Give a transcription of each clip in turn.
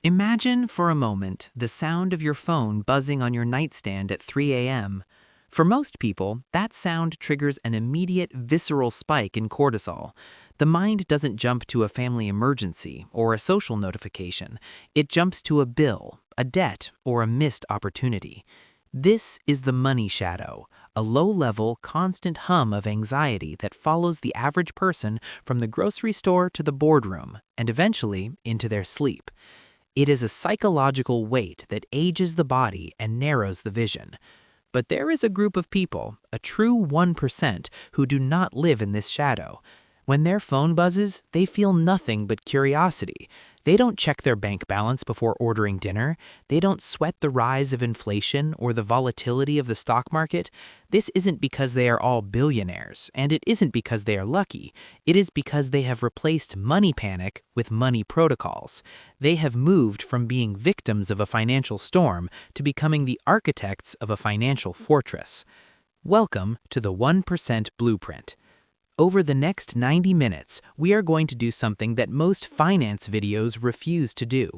Imagine for a moment the sound of your phone buzzing on your nightstand at 3 a.m. For most people, that sound triggers an immediate visceral spike in cortisol. The mind doesn't jump to a family emergency or a social notification. It jumps to a bill, a debt, or a missed opportunity. This is the money shadow, a low-level, constant hum of anxiety that follows the average person from the grocery store to the boardroom and eventually into their sleep. It is a psychological weight that ages the body and narrows the vision. But there is a group of people, a true 1%, who do not live in this shadow. When their phone buzzes, they feel nothing but curiosity. They don't check their bank balance before ordering dinner. They don't sweat the rise of inflation or the volatility of the stock market. This isn't because they are all billionaires, and it isn't because they are lucky. It is because they have replaced money panic with money protocols. They have moved from being victims of a financial storm to becoming the architects of a financial fortress. Welcome to the 1% Blueprint. Over the next 90 minutes, we are going to do something that most finance videos refuse to do.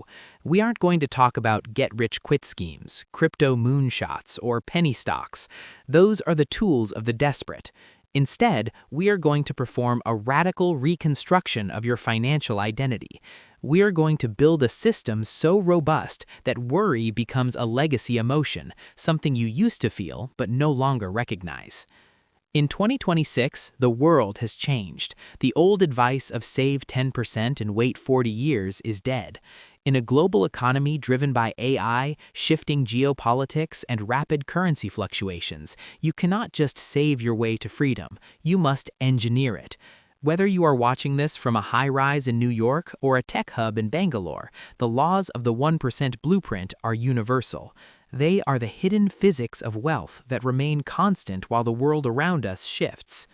We aren't going to talk about get-rich-quick schemes, crypto moonshots, or penny stocks. Those are the tools of the desperate. Instead, we are going to perform a radical reconstruction of your financial identity. We are going to build a system so robust that worry becomes a legacy emotion, something you used to feel but no longer recognize. In 2026, the world has changed. The old advice of save 10% and wait 40 years is dead. In a global economy driven by AI, shifting geopolitics, and rapid currency fluctuations, you cannot just save your way to freedom. You must engineer it. Whether you are watching this from a high-rise in New York or a tech hub in Bangalore, the laws of the 1% Blueprint are universal. They are the hidden physics of wealth that remain constant while the world around us shifts.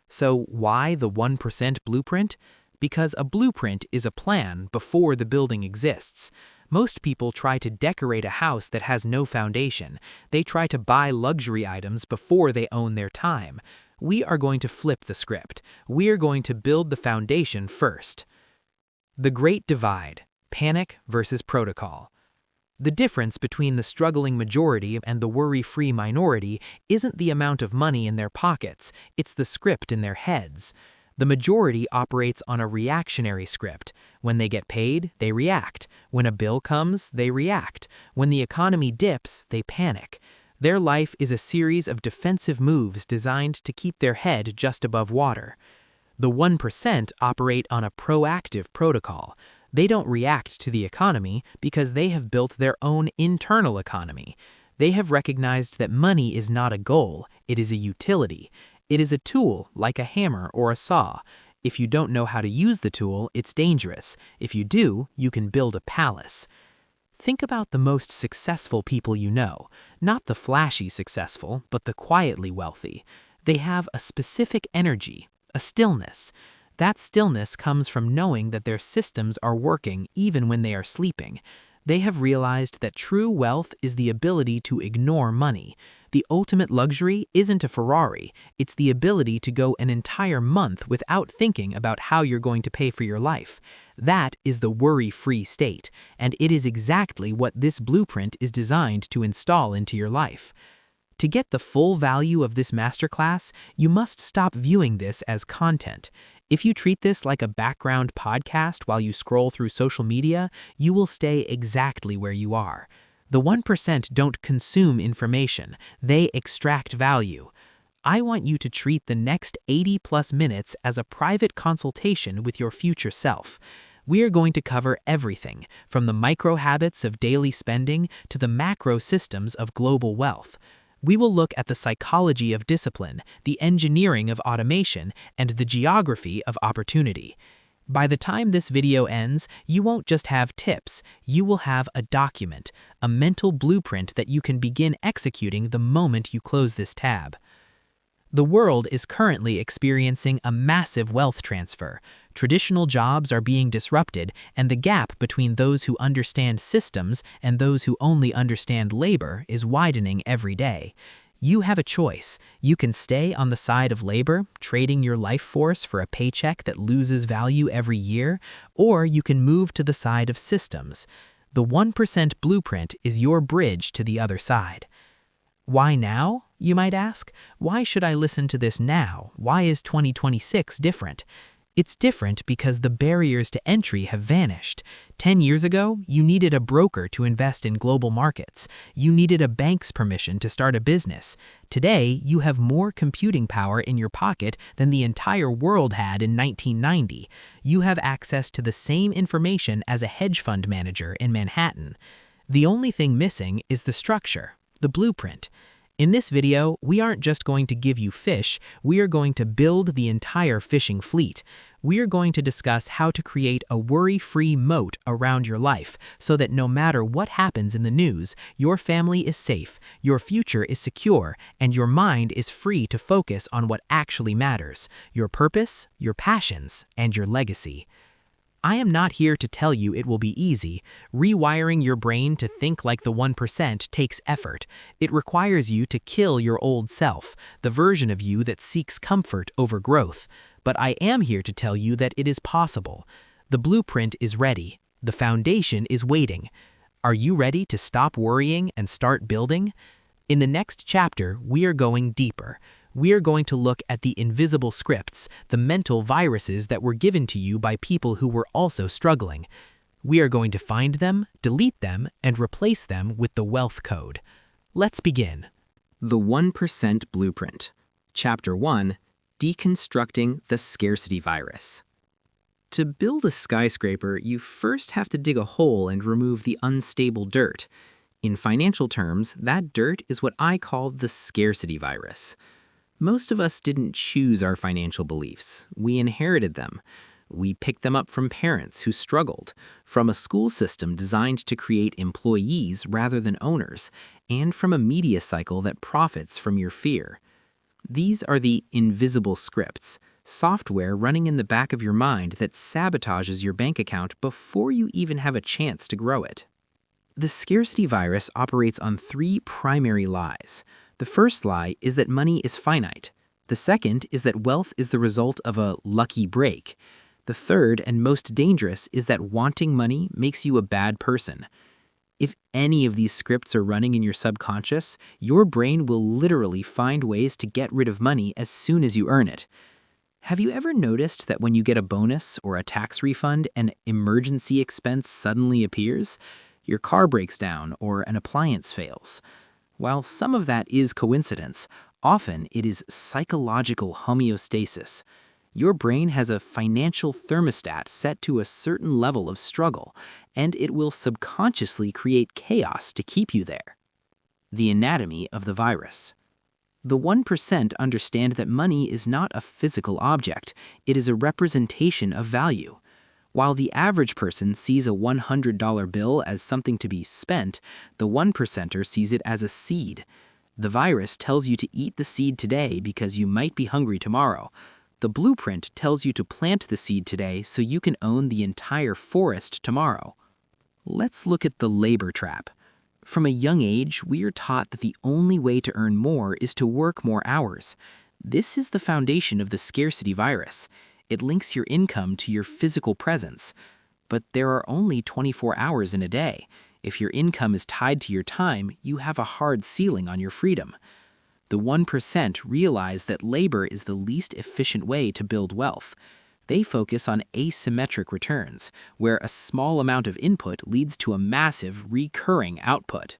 So why the 1% Blueprint? Because a blueprint is a plan before the building exists. Most people try to decorate a house that has no foundation. They try to buy luxury items before they own their time. We are going to flip the script. We are going to build the foundation first. The Great Divide: Panic versus Protocol. The difference between the struggling majority and the worry-free minority isn't the amount of money in their pockets, it's the script in their heads. The majority operates on a reactionary script. When they get paid, they react. When a bill comes, they react. When the economy dips, they panic. Their life is a series of defensive moves designed to keep their head just above water. The 1% operate on a proactive protocol. They don't react to the economy because they have built their own internal economy. They have recognized that money is not a goal, it is a utility. It is a tool, like a hammer or a saw. If you don't know how to use the tool, it's dangerous. If you do, you can build a palace. Think about the most successful people you know. Not the flashy successful, but the quietly wealthy. They have a specific energy, a stillness. That stillness comes from knowing that their systems are working even when they are sleeping. They have realized that true wealth is the ability to ignore money. The ultimate luxury isn't a Ferrari, it's the ability to go an entire month without thinking about how you're going to pay for your life. That is the worry-free state, and it is exactly what this blueprint is designed to install into your life. To get the full value of this masterclass, you must stop viewing this as content. If you treat this like a background podcast while you scroll through social media, you will stay exactly where you are. The 1% don't consume information, they extract value. I want you to treat the next 80+ minutes as a private consultation with your future self. We are going to cover everything, from the micro habits of daily spending to the macro systems of global wealth. We will look at the psychology of discipline, the engineering of automation, and the geography of opportunity. By the time this video ends, you won't just have tips, you will have a document, a mental blueprint that you can begin executing the moment you close this tab. The world is currently experiencing a massive wealth transfer. Traditional jobs are being disrupted, and the gap between those who understand systems and those who only understand labor is widening every day. You have a choice. You can stay on the side of labor, trading your life force for a paycheck that loses value every year, or you can move to the side of systems. The 1% blueprint is your bridge to the other side. Why now, you might ask? Why should I listen to this now? Why is 2026 different? It's different because the barriers to entry have vanished. 10 years ago, you needed a broker to invest in global markets. You needed a bank's permission to start a business. Today, you have more computing power in your pocket than the entire world had in 1990. You have access to the same information as a hedge fund manager in Manhattan. The only thing missing is the structure, the blueprint. In this video, we aren't just going to give you fish, we are going to build the entire fishing fleet. We are going to discuss how to create a worry-free moat around your life so that no matter what happens in the news, your family is safe, your future is secure, and your mind is free to focus on what actually matters, your purpose, your passions, and your legacy. I am not here to tell you it will be easy. Rewiring your brain to think like the 1% takes effort. It requires you to kill your old self, the version of you that seeks comfort over growth. But I am here to tell you that it is possible. The blueprint is ready. The foundation is waiting. Are you ready to stop worrying and start building? In the next chapter, we are going deeper. We are going to look at the invisible scripts, the mental viruses that were given to you by people who were also struggling. We are going to find them, delete them, and replace them with the wealth code. Let's begin. The 1% Blueprint. Chapter 1, Deconstructing the Scarcity Virus. To build a skyscraper, you first have to dig a hole and remove the unstable dirt. In financial terms, that dirt is what I call the scarcity virus. Most of us didn't choose our financial beliefs. We inherited them. We picked them up from parents who struggled, from a school system designed to create employees rather than owners, and from a media cycle that profits from your fear. These are the invisible scripts, software running in the back of your mind that sabotages your bank account before you even have a chance to grow it. The scarcity virus operates on 3 primary lies. The first lie is that money is finite. The second is that wealth is the result of a lucky break. The third and most dangerous is that wanting money makes you a bad person. If any of these scripts are running in your subconscious, your brain will literally find ways to get rid of money as soon as you earn it. Have you ever noticed that when you get a bonus or a tax refund, an emergency expense suddenly appears? Your car breaks down or an appliance fails. While some of that is coincidence, often it is psychological homeostasis. Your brain has a financial thermostat set to a certain level of struggle, and it will subconsciously create chaos to keep you there. The anatomy of the virus. The 1% understand that money is not a physical object, it is a representation of value. While the average person sees a $100 bill as something to be spent, the 1%er sees it as a seed. The virus tells you to eat the seed today because you might be hungry tomorrow. The blueprint tells you to plant the seed today so you can own the entire forest tomorrow. Let's look at the labor trap. From a young age, we are taught that the only way to earn more is to work more hours. This is the foundation of the scarcity virus. It links your income to your physical presence. But there are only 24 hours in a day. If your income is tied to your time, you have a hard ceiling on your freedom. The 1% realize that labor is the least efficient way to build wealth. They focus on asymmetric returns, where a small amount of input leads to a massive recurring output.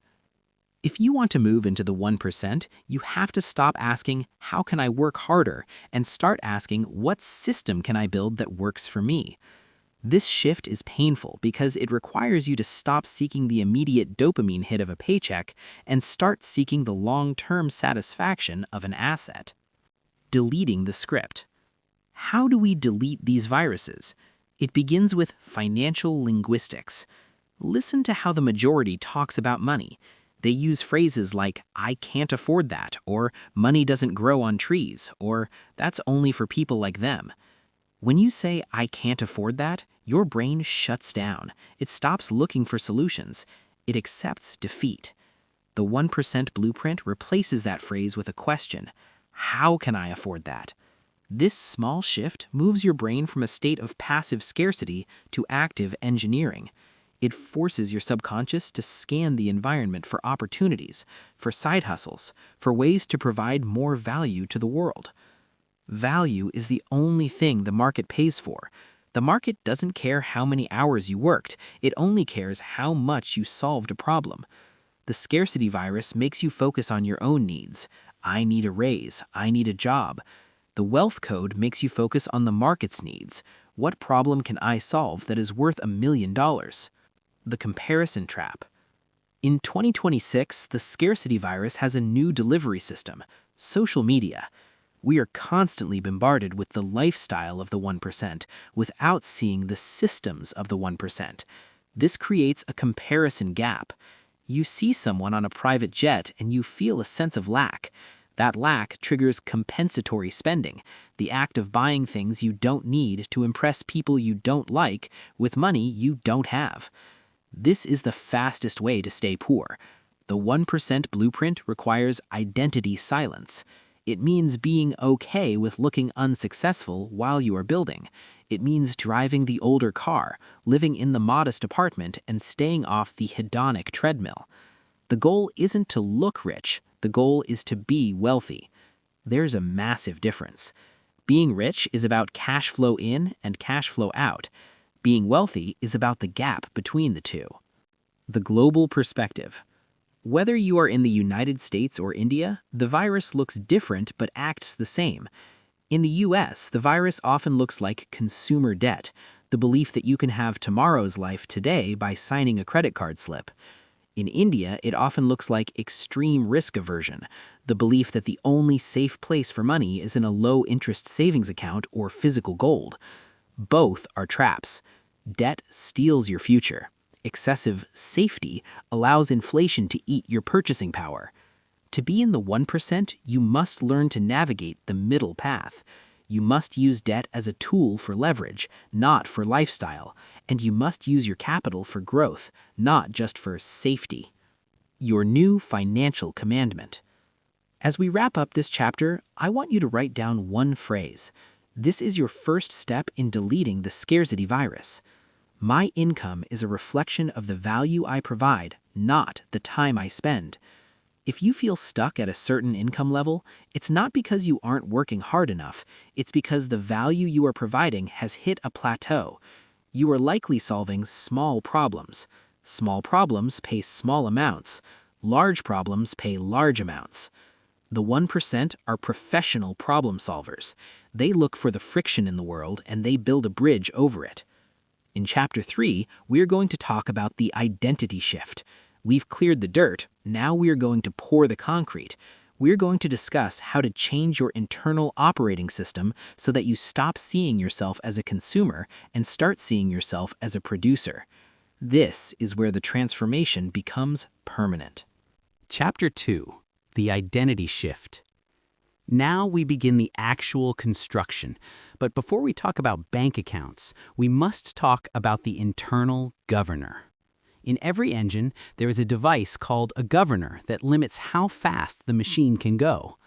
If you want to move into the 1%, you have to stop asking, how can I work harder, and start asking, what system can I build that works for me? This shift is painful because it requires you to stop seeking the immediate dopamine hit of a paycheck and start seeking the long-term satisfaction of an asset. Deleting the script. How do we delete these viruses? It begins with financial linguistics. Listen to how the majority talks about money. They use phrases like, I can't afford that, or money doesn't grow on trees, or that's only for people like them. When you say, I can't afford that, your brain shuts down. It stops looking for solutions. It accepts defeat. The 1% blueprint replaces that phrase with a question. How can I afford that? This small shift moves your brain from a state of passive scarcity to active engineering. It forces your subconscious to scan the environment for opportunities, for side hustles, for ways to provide more value to the world. Value is the only thing the market pays for. The market doesn't care how many hours you worked, it only cares how much you solved a problem. The scarcity virus makes you focus on your own needs. I need a raise, I need a job. The wealth code makes you focus on the market's needs. What problem can I solve that is worth $1 million? The comparison trap. In 2026, the scarcity virus has a new delivery system: social media. We are constantly bombarded with the lifestyle of the 1% without seeing the systems of the 1%. This creates a comparison gap. You see someone on a private jet and you feel a sense of lack. That lack triggers compensatory spending, the act of buying things you don't need to impress people you don't like with money you don't have. This is the fastest way to stay poor. The 1% blueprint requires identity silence. It means being okay with looking unsuccessful while you are building. It means driving the older car, living in the modest apartment, and staying off the hedonic treadmill. The goal isn't to look rich, the goal is to be wealthy. There's a massive difference. Being rich is about cash flow in and cash flow out. Being wealthy is about the gap between the two. The global perspective. Whether you are in the United States or India, the virus looks different but acts the same. In the US, the virus often looks like consumer debt, the belief that you can have tomorrow's life today by signing a credit card slip. In India, it often looks like extreme risk aversion, the belief that the only safe place for money is in a low-interest savings account or physical gold. Both are traps. Debt steals your future. Excessive safety allows inflation to eat your purchasing power. To be in the 1%, you must learn to navigate the middle path. You must use debt as a tool for leverage, not for lifestyle, and you must use your capital for growth, not just for safety. Your new financial commandment. As we wrap up this chapter, I want you to write down one phrase. This is your first step in deleting the scarcity virus. My income is a reflection of the value I provide, not the time I spend. If you feel stuck at a certain income level, it's not because you aren't working hard enough, it's because the value you are providing has hit a plateau. You are likely solving small problems. Small problems pay small amounts. Large problems pay large amounts. The 1% are professional problem solvers. They look for the friction in the world and they build a bridge over it. In Chapter 3, we're going to talk about the identity shift. We've cleared the dirt, now we're going to pour the concrete. We're going to discuss how to change your internal operating system so that you stop seeing yourself as a consumer and start seeing yourself as a producer. This is where the transformation becomes permanent. Chapter 2. The Identity Shift. Now we begin the actual construction, but before we talk about bank accounts, we must talk about the internal governor. In every engine, there is a device called a governor that limits how fast the machine can go.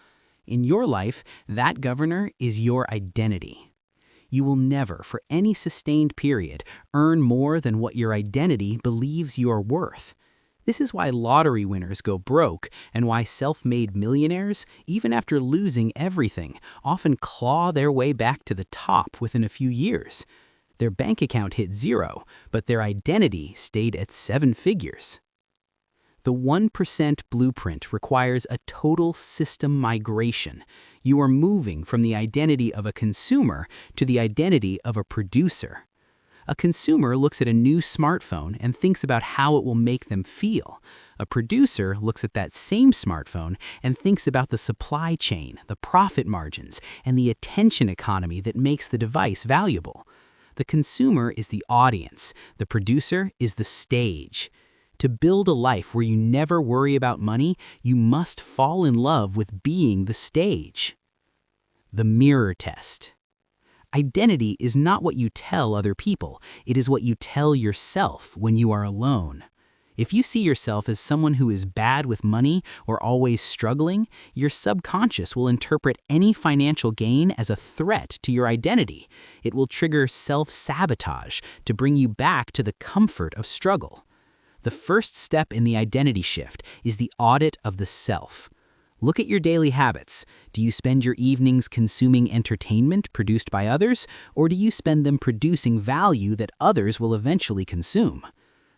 In your life, that governor is your identity. You will never, for any sustained period, earn more than what your identity believes you are worth. This is why lottery winners go broke and why self-made millionaires, even after losing everything, often claw their way back to the top within a few years. Their bank account hit zero, but their identity stayed at 7 figures. The 1% blueprint requires a total system migration. You are moving from the identity of a consumer to the identity of a producer. A consumer looks at a new smartphone and thinks about how it will make them feel. A producer looks at that same smartphone and thinks about the supply chain, the profit margins, and the attention economy that makes the device valuable. The consumer is the audience. The producer is the stage. To build a life where you never worry about money, you must fall in love with being the stage. The mirror test. Identity is not what you tell other people. It is what you tell yourself when you are alone. If you see yourself as someone who is bad with money or always struggling, your subconscious will interpret any financial gain as a threat to your identity. It will trigger self-sabotage to bring you back to the comfort of struggle. The first step in the identity shift is the audit of the self. Look at your daily habits. Do you spend your evenings consuming entertainment produced by others, or do you spend them producing value that others will eventually consume?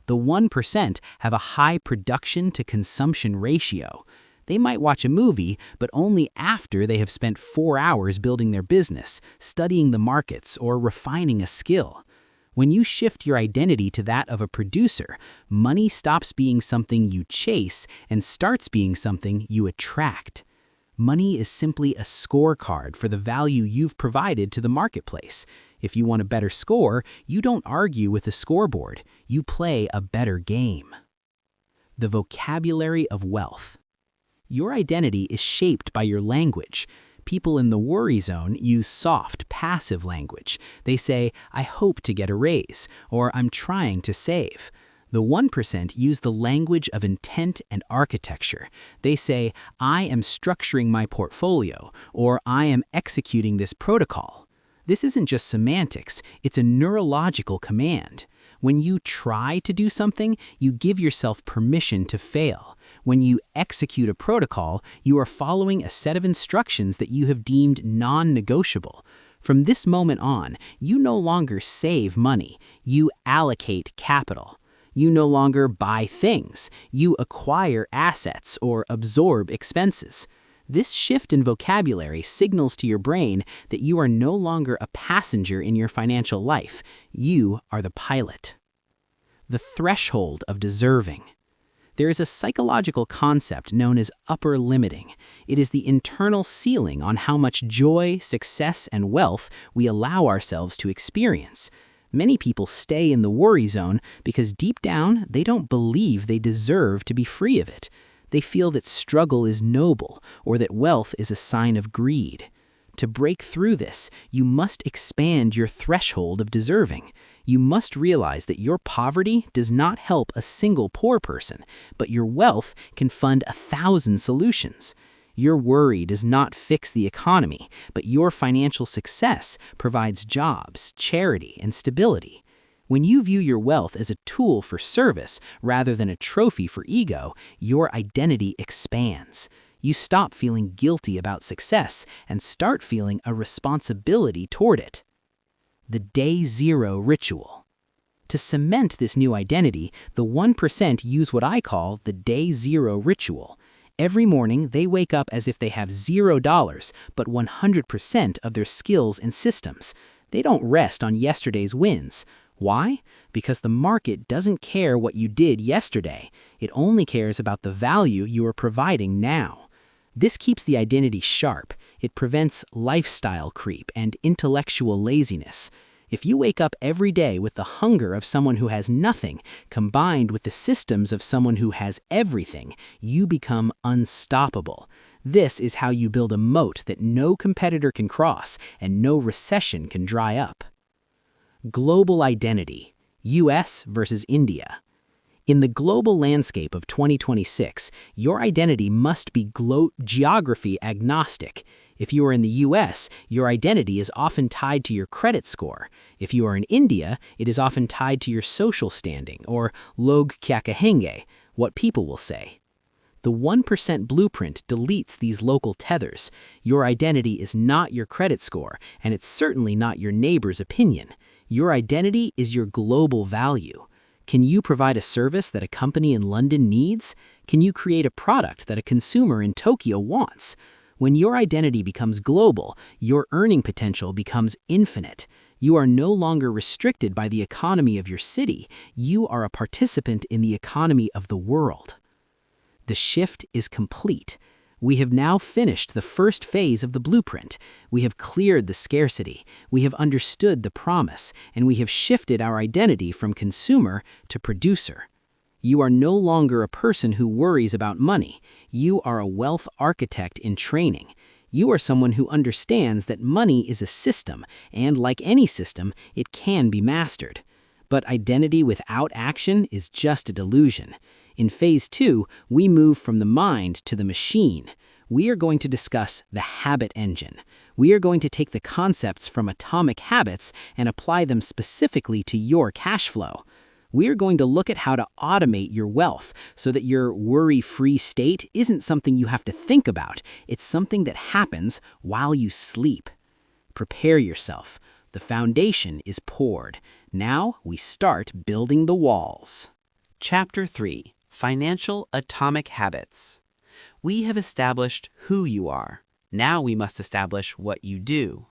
The 1% have a high production to consumption ratio. They might watch a movie, but only after they have spent 4 hours building their business, studying the markets, or refining a skill. When you shift your identity to that of a producer, money stops being something you chase and starts being something you attract. Money is simply a scorecard for the value you've provided to the marketplace. If you want a better score, you don't argue with the scoreboard. You play a better game. The vocabulary of wealth. Your identity is shaped by your language. People in the worry zone use soft, passive language. They say, "I hope to get a raise," or "I'm trying to save." The 1% use the language of intent and architecture. They say, "I am structuring my portfolio," or "I am executing this protocol." This isn't just semantics, it's a neurological command. When you try to do something, you give yourself permission to fail. When you execute a protocol, you are following a set of instructions that you have deemed non-negotiable. From this moment on, you no longer save money, you allocate capital. You no longer buy things, you acquire assets or absorb expenses. This shift in vocabulary signals to your brain that you are no longer a passenger in your financial life. You are the pilot. The threshold of deserving. There is a psychological concept known as upper limiting. It is the internal ceiling on how much joy, success, and wealth we allow ourselves to experience. Many people stay in the worry zone because deep down, they don't believe they deserve to be free of it. They feel that struggle is noble or that wealth is a sign of greed. To break through this, you must expand your threshold of deserving. You must realize that your poverty does not help a single poor person, but your wealth can fund 1,000 solutions. Your worry does not fix the economy, but your financial success provides jobs, charity, and stability. When you view your wealth as a tool for service rather than a trophy for ego, your identity expands. You stop feeling guilty about success and start feeling a responsibility toward it. The Day Zero Ritual. To cement this new identity, the 1% use what I call the Day Zero Ritual. Every morning, they wake up as if they have $0, but 100% of their skills and systems. They don't rest on yesterday's wins. Why? Because the market doesn't care what you did yesterday. It only cares about the value you are providing now. This keeps the identity sharp. It prevents lifestyle creep and intellectual laziness. If you wake up every day with the hunger of someone who has nothing, combined with the systems of someone who has everything, you become unstoppable. This is how you build a moat that no competitor can cross and no recession can dry up. Global identity, US versus India. In the global landscape of 2026, your identity must be geography agnostic. If you are in the US, your identity is often tied to your credit score. If you are in India, it is often tied to your social standing, or log kya kahenge, what people will say. The 1% blueprint deletes these local tethers. Your identity is not your credit score, and it's certainly not your neighbor's opinion. Your identity is your global value. Can you provide a service that a company in London needs? Can you create a product that a consumer in Tokyo wants? When your identity becomes global, your earning potential becomes infinite. You are no longer restricted by the economy of your city. You are a participant in the economy of the world. The shift is complete. We have now finished the first phase of the blueprint. We have cleared the scarcity. We have understood the promise, and we have shifted our identity from consumer to producer. You are no longer a person who worries about money. You are a wealth architect in training. You are someone who understands that money is a system, and like any system, it can be mastered. But identity without action is just a delusion. In Phase 2, we move from the mind to the machine. We are going to discuss the habit engine. We are going to take the concepts from atomic habits and apply them specifically to your cash flow. We are going to look at how to automate your wealth so that your worry-free state isn't something you have to think about. It's something that happens while you sleep. Prepare yourself. The foundation is poured. Now we start building the walls. Chapter 3: Financial Atomic Habits. We have established who you are. Now we must establish what you do.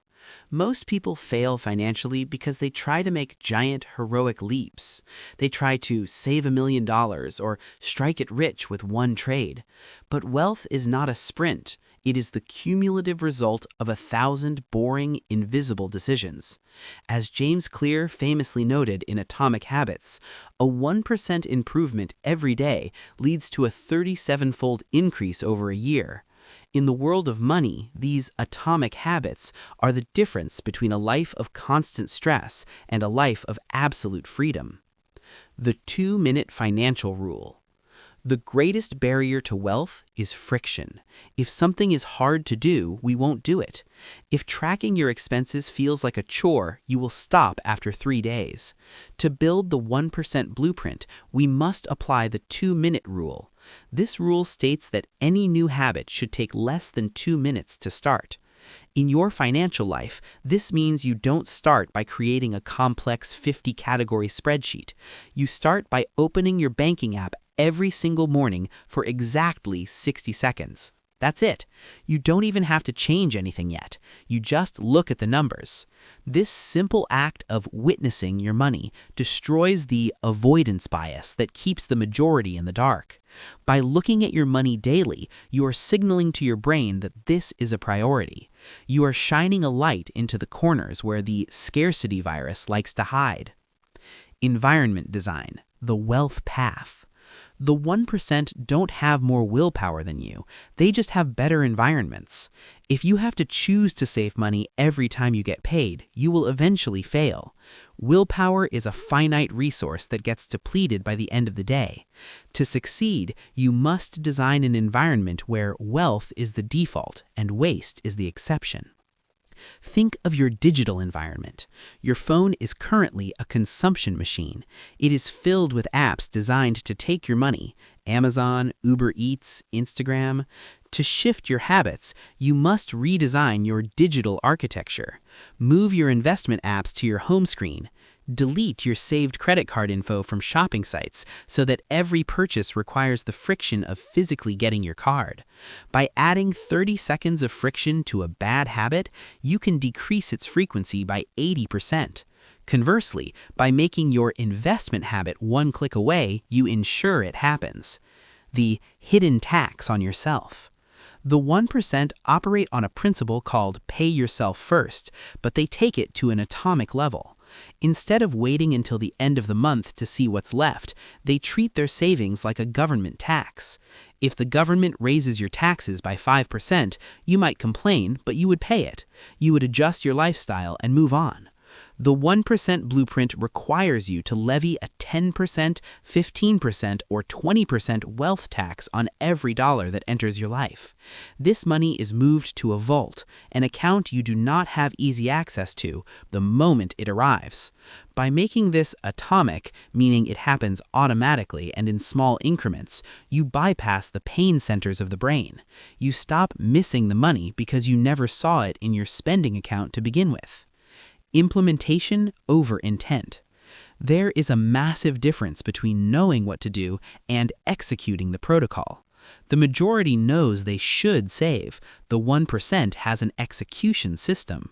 Most people fail financially because they try to make giant, heroic leaps. They try to save $1 million or strike it rich with one trade. But wealth is not a sprint. It is the cumulative result of 1,000 boring, invisible decisions. As James Clear famously noted in Atomic Habits, a 1% improvement every day leads to a 37-fold increase over a year. In the world of money, these atomic habits are the difference between a life of constant stress and a life of absolute freedom. The 2-minute financial rule. The greatest barrier to wealth is friction. If something is hard to do, we won't do it. If tracking your expenses feels like a chore, you will stop after 3 days. To build the 1% blueprint, we must apply the 2-minute rule. This rule states that any new habit should take less than 2 minutes to start. In your financial life, this means you don't start by creating a complex 50-category spreadsheet. You start by opening your banking app every single morning for exactly 60 seconds. That's it. You don't even have to change anything yet. You just look at the numbers. This simple act of witnessing your money destroys the avoidance bias that keeps the majority in the dark. By looking at your money daily, you are signaling to your brain that this is a priority. You are shining a light into the corners where the scarcity virus likes to hide. Environment design, the wealth path. The 1% don't have more willpower than you. They just have better environments. If you have to choose to save money every time you get paid, you will eventually fail. Willpower is a finite resource that gets depleted by the end of the day. To succeed, you must design an environment where wealth is the default and waste is the exception. Think of your digital environment. Your phone is currently a consumption machine. It is filled with apps designed to take your money. Amazon, Uber Eats, Instagram. To shift your habits, you must redesign your digital architecture. Move your investment apps to your home screen. Delete your saved credit card info from shopping sites so that every purchase requires the friction of physically getting your card. By adding 30 seconds of friction to a bad habit, you can decrease its frequency by 80%. Conversely, by making your investment habit one click away, you ensure it happens. The hidden tax on yourself. The 1% operate on a principle called pay yourself first, but they take it to an atomic level. Instead of waiting until the end of the month to see what's left, they treat their savings like a government tax. If the government raises your taxes by 5%, you might complain, but you would pay it. You would adjust your lifestyle and move on. The 1% blueprint requires you to levy a 10%, 15%, or 20% wealth tax on every dollar that enters your life. This money is moved to a vault, an account you do not have easy access to the moment it arrives. By making this atomic, meaning it happens automatically and in small increments, you bypass the pain centers of the brain. You stop missing the money because you never saw it in your spending account to begin with. Implementation over intent. There is a massive difference between knowing what to do and executing the protocol. The majority knows they should save. The 1% has an execution system.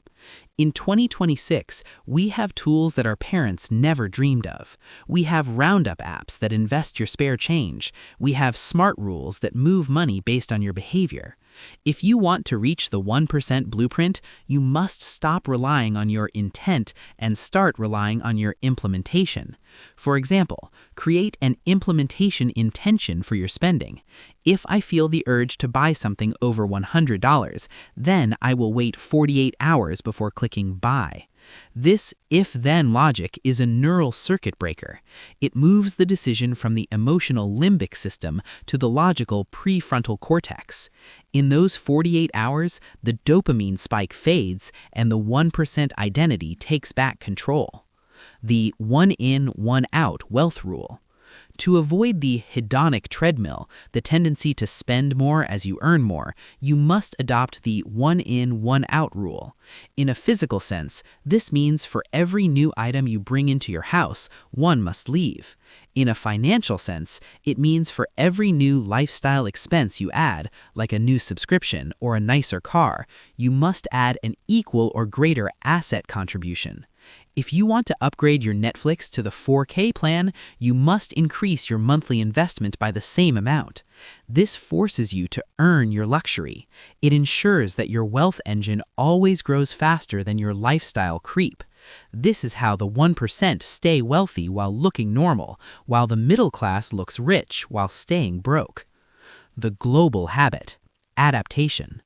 In 2026, we have tools that our parents never dreamed of. We have roundup apps that invest your spare change. We have smart rules that move money based on your behavior. If you want to reach the 1% blueprint, you must stop relying on your intent and start relying on your implementation. For example, create an implementation intention for your spending. If I feel the urge to buy something over $100, then I will wait 48 hours before clicking buy. This if-then logic is a neural circuit breaker. It moves the decision from the emotional limbic system to the logical prefrontal cortex. In those 48 hours, the dopamine spike fades and the 1% identity takes back control. The one in, one out wealth rule. To avoid the hedonic treadmill, the tendency to spend more as you earn more, you must adopt the one in, one out rule. In a physical sense, this means for every new item you bring into your house, one must leave. In a financial sense, it means for every new lifestyle expense you add, like a new subscription or a nicer car, you must add an equal or greater asset contribution. If you want to upgrade your Netflix to the 4K plan, you must increase your monthly investment by the same amount. This forces you to earn your luxury. It ensures that your wealth engine always grows faster than your lifestyle creep. This is how the 1% stay wealthy while looking normal, while the middle class looks rich while staying broke. The global habit. Adaptation.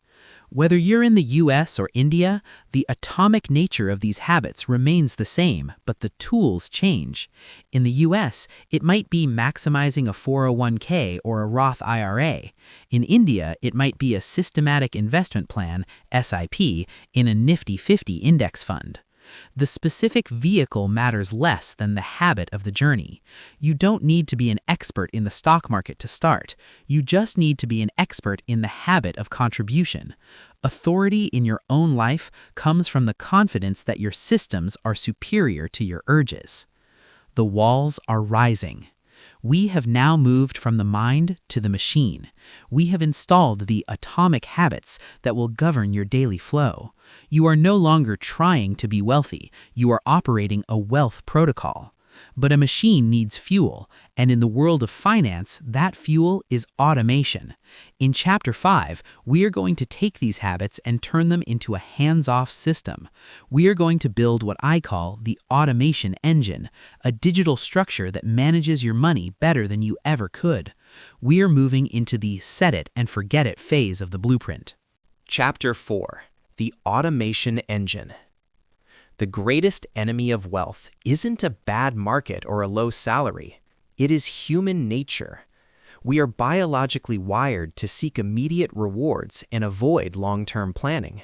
Whether you're in the US or India, the atomic nature of these habits remains the same, but the tools change. In the US, it might be maximizing a 401k or a Roth IRA. In India, it might be a systematic investment plan, SIP, in a Nifty 50 index fund. The specific vehicle matters less than the habit of the journey. You don't need to be an expert in the stock market to start. You just need to be an expert in the habit of contribution. Authority in your own life comes from the confidence that your systems are superior to your urges. The walls are rising. We have now moved from the mind to the machine. We have installed the atomic habits that will govern your daily flow. You are no longer trying to be wealthy. You are operating a wealth protocol. But a machine needs fuel, and in the world of finance, that fuel is automation. In Chapter 5, we are going to take these habits and turn them into a hands-off system. We are going to build what I call the automation engine, a digital structure that manages your money better than you ever could. We are moving into the set it and forget it phase of the blueprint. Chapter 4. The Automation Engine. The greatest enemy of wealth isn't a bad market or a low salary. It is human nature. We are biologically wired to seek immediate rewards and avoid long-term planning.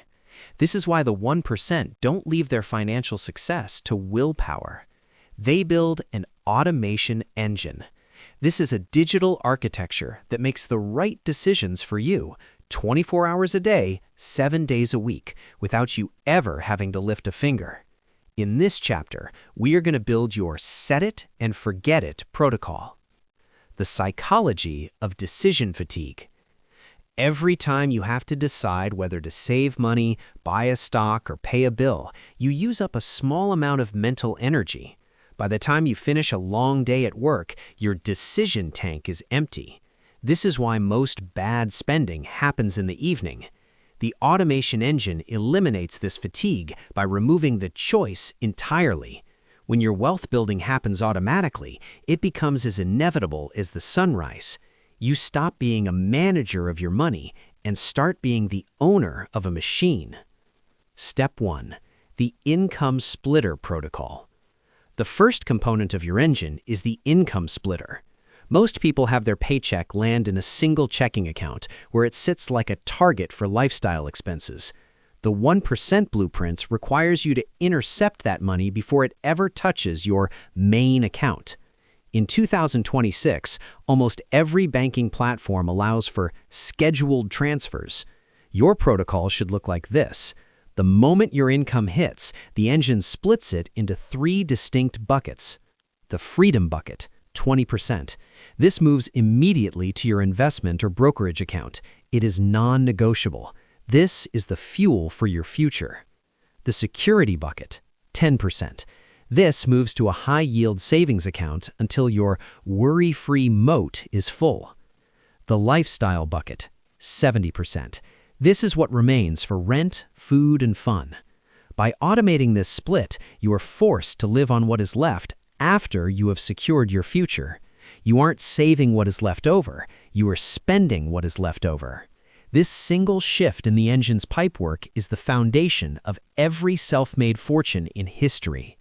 This is why the 1% don't leave their financial success to willpower. They build an automation engine. This is a digital architecture that makes the right decisions for you 24 hours a day, 7 days a week, without you ever having to lift a finger. In this chapter, we are going to build your set it and forget it protocol. The psychology of decision fatigue. Every time you have to decide whether to save money, buy a stock, or pay a bill, you use up a small amount of mental energy. By the time you finish a long day at work, your decision tank is empty. This is why most bad spending happens in the evening. The automation engine eliminates this fatigue by removing the choice entirely. When your wealth building happens automatically, it becomes as inevitable as the sunrise. You stop being a manager of your money and start being the owner of a machine. Step 1. The Income Splitter Protocol. The first component of your engine is the income splitter. Most people have their paycheck land in a single checking account where it sits like a target for lifestyle expenses. The 1% blueprint requires you to intercept that money before it ever touches your main account. In 2026, almost every banking platform allows for scheduled transfers. Your protocol should look like this. The moment your income hits, the engine splits it into 3 distinct buckets. The Freedom Bucket, 20%. This moves immediately to your investment or brokerage account. It is non-negotiable. This is the fuel for your future. The Security Bucket, 10%. This moves to a high-yield savings account until your worry-free moat is full. The Lifestyle Bucket, 70%. This is what remains for rent, food, and fun. By automating this split, you are forced to live on what is left after you have secured your future. You aren't saving what is left over, you are spending what is left over. This single shift in the engine's pipework is the foundation of every self-made fortune in history.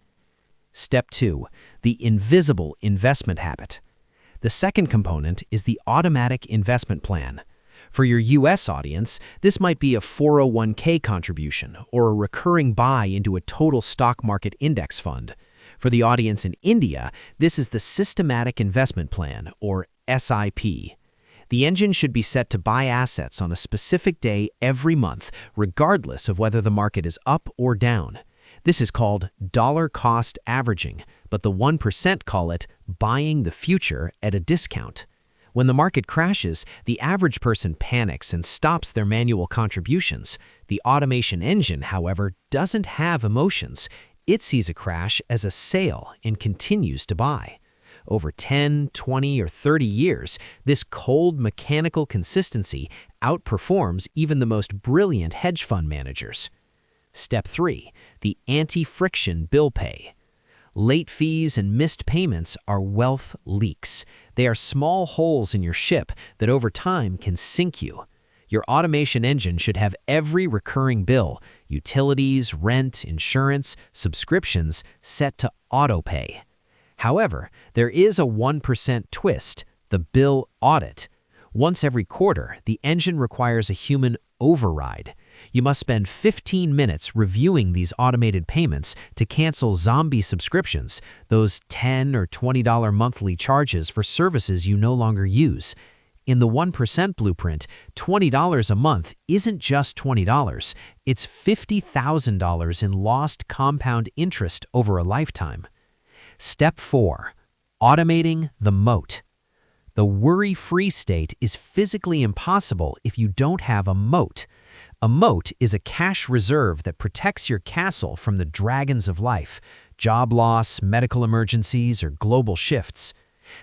Step 2. The invisible investment habit. The second component is the automatic investment plan. For your US audience, this might be a 401k contribution or a recurring buy into a total stock market index fund. For the audience in India, this is the Systematic Investment Plan, or SIP. The engine should be set to buy assets on a specific day every month, regardless of whether the market is up or down. This is called dollar cost averaging, but the 1% call it buying the future at a discount. When the market crashes, the average person panics and stops their manual contributions. The automation engine, however, doesn't have emotions. It sees a crash as a sale and continues to buy. Over 10, 20, or 30 years, this cold mechanical consistency outperforms even the most brilliant hedge fund managers. Step 3. The anti-friction bill pay. Late fees and missed payments are wealth leaks. They are small holes in your ship that over time can sink you. Your automation engine should have every recurring bill, utilities, rent, insurance, subscriptions, set to auto-pay. However, there is a 1% twist, the bill audit. Once every quarter, the engine requires a human override. You must spend 15 minutes reviewing these automated payments to cancel zombie subscriptions, those $10 or $20 monthly charges for services you no longer use. In the 1% blueprint, $20 a month isn't just $20, it's $50,000 in lost compound interest over a lifetime. Step 4. Automating the moat. The worry-free state is physically impossible if you don't have a moat. A moat is a cash reserve that protects your castle from the dragons of life, job loss, medical emergencies, or global shifts.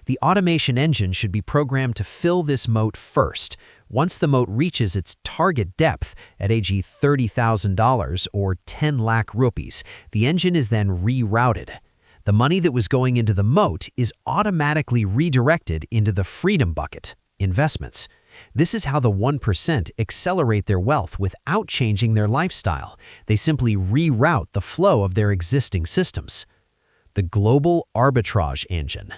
The automation engine should be programmed to fill this moat first. Once the moat reaches its target depth at age $30,000 or 10 lakh rupees, the engine is then rerouted. The money that was going into the moat is automatically redirected into the freedom bucket, investments. This is how the 1% accelerate their wealth without changing their lifestyle. They simply reroute the flow of their existing systems. The global arbitrage engine.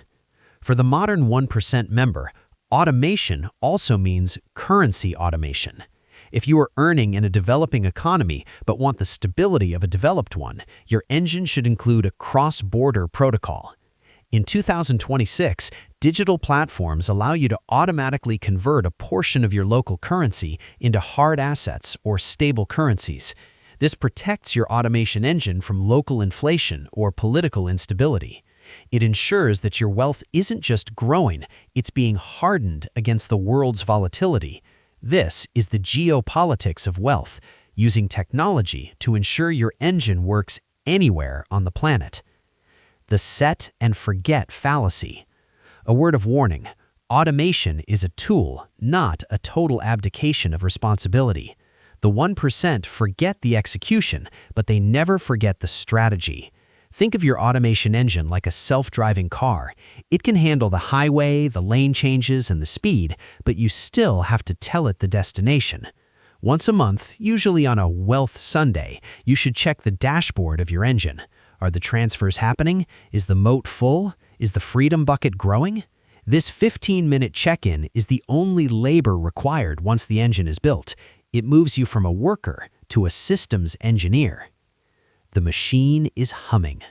For the modern 1% member, automation also means currency automation. If you are earning in a developing economy but want the stability of a developed one, your engine should include a cross-border protocol. In 2026, digital platforms allow you to automatically convert a portion of your local currency into hard assets or stable currencies. This protects your automation engine from local inflation or political instability. It ensures that your wealth isn't just growing, it's being hardened against the world's volatility. This is the geopolitics of wealth, using technology to ensure your engine works anywhere on the planet. The set and forget fallacy. A word of warning, automation is a tool, not a total abdication of responsibility. The 1% forget the execution, but they never forget the strategy. Think of your automation engine like a self-driving car. It can handle the highway, the lane changes, and the speed, but you still have to tell it the destination. Once a month, usually on a Wealth Sunday, you should check the dashboard of your engine. Are the transfers happening? Is the moat full? Is the freedom bucket growing? This 15-minute check-in is the only labor required once the engine is built. It moves you from a worker to a systems engineer. The machine is humming.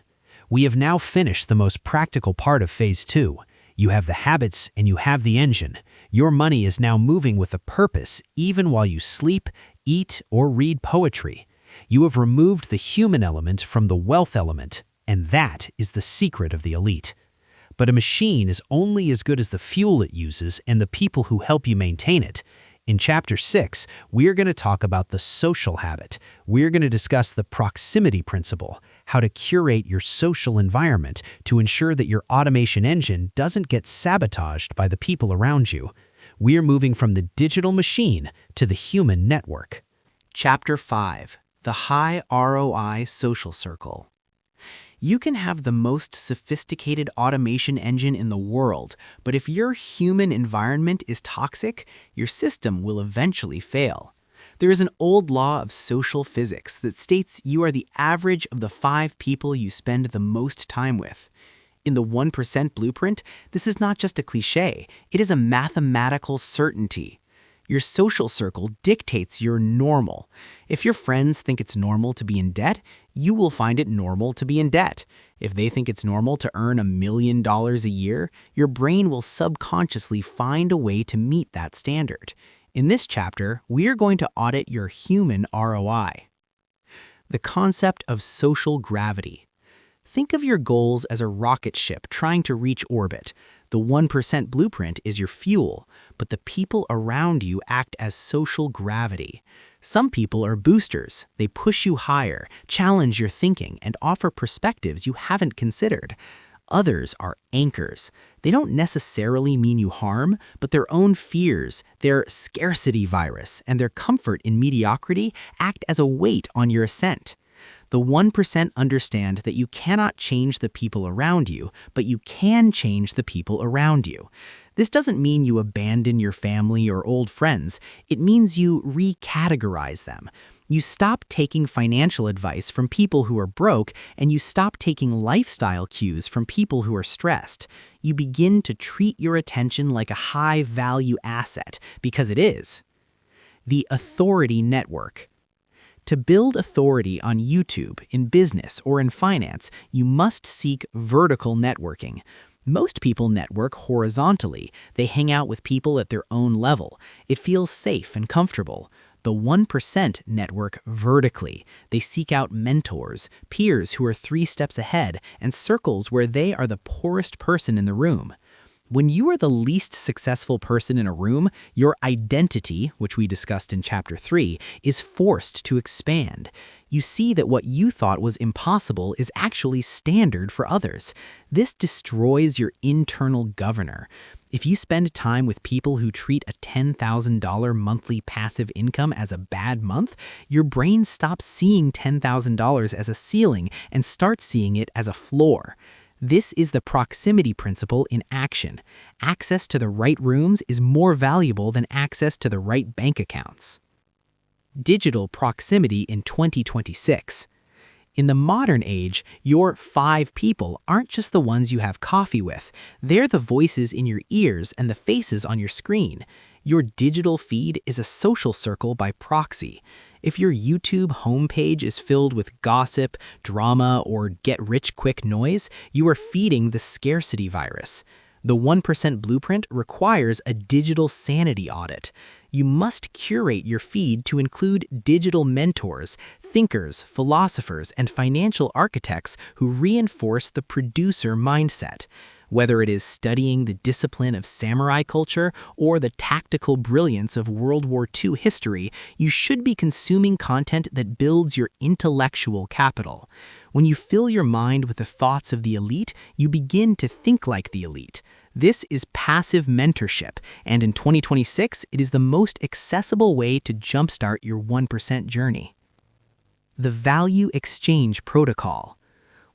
We have now finished the most practical part of Phase 2. You have the habits and you have the engine. Your money is now moving with a purpose even while you sleep, eat, or read poetry. You have removed the human element from the wealth element, and that is the secret of the elite. But a machine is only as good as the fuel it uses and the people who help you maintain it. In Chapter 6, we're going to talk about the social habit. We're going to discuss the proximity principle, how to curate your social environment to ensure that your automation engine doesn't get sabotaged by the people around you. We're moving from the digital machine to the human network. Chapter 5. The High-ROI Social Circle. You can have the most sophisticated automation engine in the world, but if your human environment is toxic, your system will eventually fail. There is an old law of social physics that states you are the average of the 5 people you spend the most time with. In the 1% blueprint, this is not just a cliché, it is a mathematical certainty. Your social circle dictates your normal. If your friends think it's normal to be in debt, you will find it normal to be in debt. If they think it's normal to earn $1 million a year, your brain will subconsciously find a way to meet that standard. In this chapter, we are going to audit your human ROI. The concept of social gravity. Think of your goals as a rocket ship trying to reach orbit. The 1% blueprint is your fuel, but the people around you act as social gravity. Some people are boosters. They push you higher, challenge your thinking, and offer perspectives you haven't considered. Others are anchors. They don't necessarily mean you harm, but their own fears, their scarcity virus, and their comfort in mediocrity act as a weight on your ascent. The 1% understand that you cannot change the people around you, but you can change the people around you. This doesn't mean you abandon your family or old friends. It means you recategorize them. You stop taking financial advice from people who are broke, and you stop taking lifestyle cues from people who are stressed. You begin to treat your attention like a high-value asset, because it is. The authority network. To build authority on YouTube, in business, or in finance, you must seek vertical networking. Most people network horizontally. They hang out with people at their own level. It feels safe and comfortable. The 1% network vertically. They seek out mentors, peers who are 3 steps ahead, and circles where they are the poorest person in the room. When you are the least successful person in a room, your identity, which we discussed in Chapter 3, is forced to expand. You see that what you thought was impossible is actually standard for others. This destroys your internal governor. If you spend time with people who treat a $10,000 monthly passive income as a bad month, your brain stops seeing $10,000 as a ceiling and starts seeing it as a floor. This is the proximity principle in action. Access to the right rooms is more valuable than access to the right bank accounts. Digital proximity in 2026. In the modern age, your 5 people aren't just the ones you have coffee with. They're the voices in your ears and the faces on your screen. Your digital feed is a social circle by proxy. If your YouTube homepage is filled with gossip, drama, or get-rich-quick noise, you are feeding the scarcity virus. The 1% blueprint requires a digital sanity audit. You must curate your feed to include digital mentors, thinkers, philosophers, and financial architects who reinforce the producer mindset. Whether it is studying the discipline of samurai culture or the tactical brilliance of World War II history, you should be consuming content that builds your intellectual capital. When you fill your mind with the thoughts of the elite, you begin to think like the elite. This is passive mentorship, and in 2026, it is the most accessible way to jumpstart your 1% journey. The Value Exchange Protocol.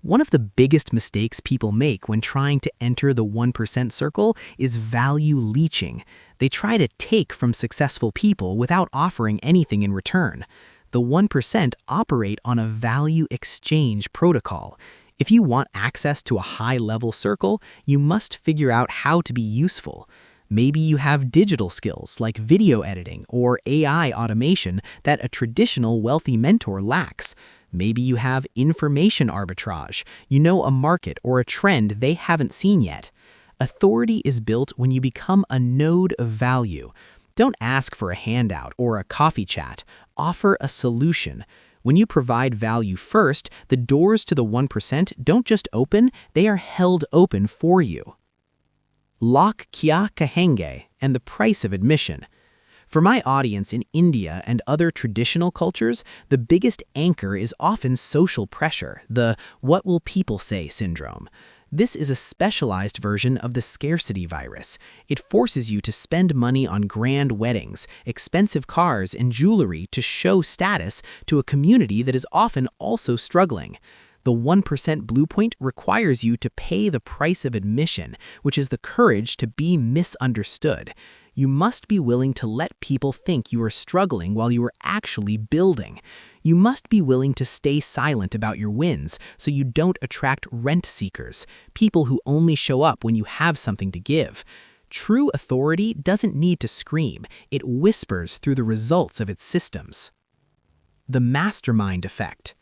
One of the biggest mistakes people make when trying to enter the 1% circle is value leeching. They try to take from successful people without offering anything in return. The 1% operate on a value exchange protocol. If you want access to a high-level circle, you must figure out how to be useful. Maybe you have digital skills like video editing or AI automation that a traditional wealthy mentor lacks. Maybe you have information arbitrage. You know a market or a trend they haven't seen yet. Authority is built when you become a node of value. Don't ask for a handout or a coffee chat. Offer a solution. When you provide value first, the doors to the 1% don't just open, they are held open for you. Lok Kya Kahenge and the price of admission. For my audience in India and other traditional cultures, the biggest anchor is often social pressure, the "what will people say" syndrome. This is a specialized version of the scarcity virus. It forces you to spend money on grand weddings, expensive cars, and jewelry to show status to a community that is often also struggling. The 1% blueprint requires you to pay the price of admission, which is the courage to be misunderstood. You must be willing to let people think you are struggling while you are actually building. You must be willing to stay silent about your wins so you don't attract rent seekers, people who only show up when you have something to give. True authority doesn't need to scream, it whispers through the results of its systems. The mastermind effect.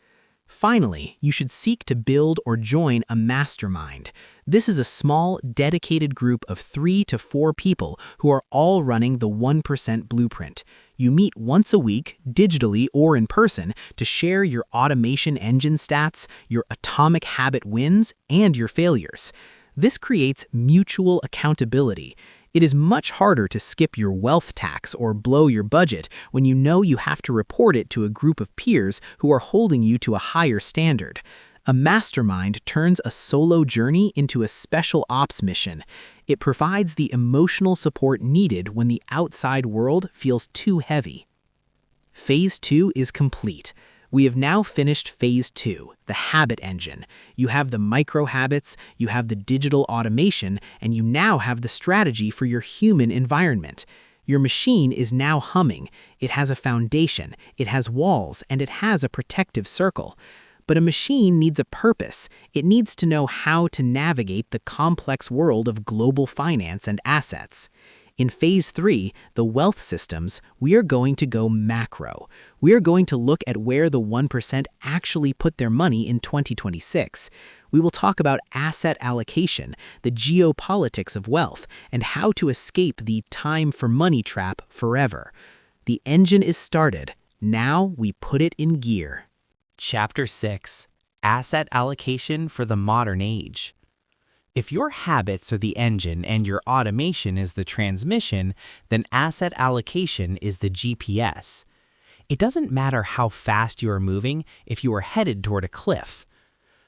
Finally, you should seek to build or join a mastermind. This is a small, dedicated group of 3 to 4 people who are all running the 1% blueprint. You meet once a week, digitally or in person, to share your automation engine stats, your atomic habit wins, and your failures. This creates mutual accountability. It is much harder to skip your wealth tax or blow your budget when you know you have to report it to a group of peers who are holding you to a higher standard. A mastermind turns a solo journey into a special ops mission. It provides the emotional support needed when the outside world feels too heavy. Phase 2 is complete. We have now finished Phase 2, the habit engine. You have the micro habits, you have the digital automation, and you now have the strategy for your human environment. Your machine is now humming. It has a foundation, it has walls, and it has a protective circle. But a machine needs a purpose. It needs to know how to navigate the complex world of global finance and assets. In Phase 3, the wealth systems, we are going to go macro. We are going to look at where the 1% actually put their money in 2026. We will talk about asset allocation, the geopolitics of wealth, and how to escape the time for money trap forever. The engine is started. Now we put it in gear. Chapter 6: Asset Allocation for the Modern Age. If your habits are the engine and your automation is the transmission, then asset allocation is the GPS. It doesn't matter how fast you are moving if you are headed toward a cliff.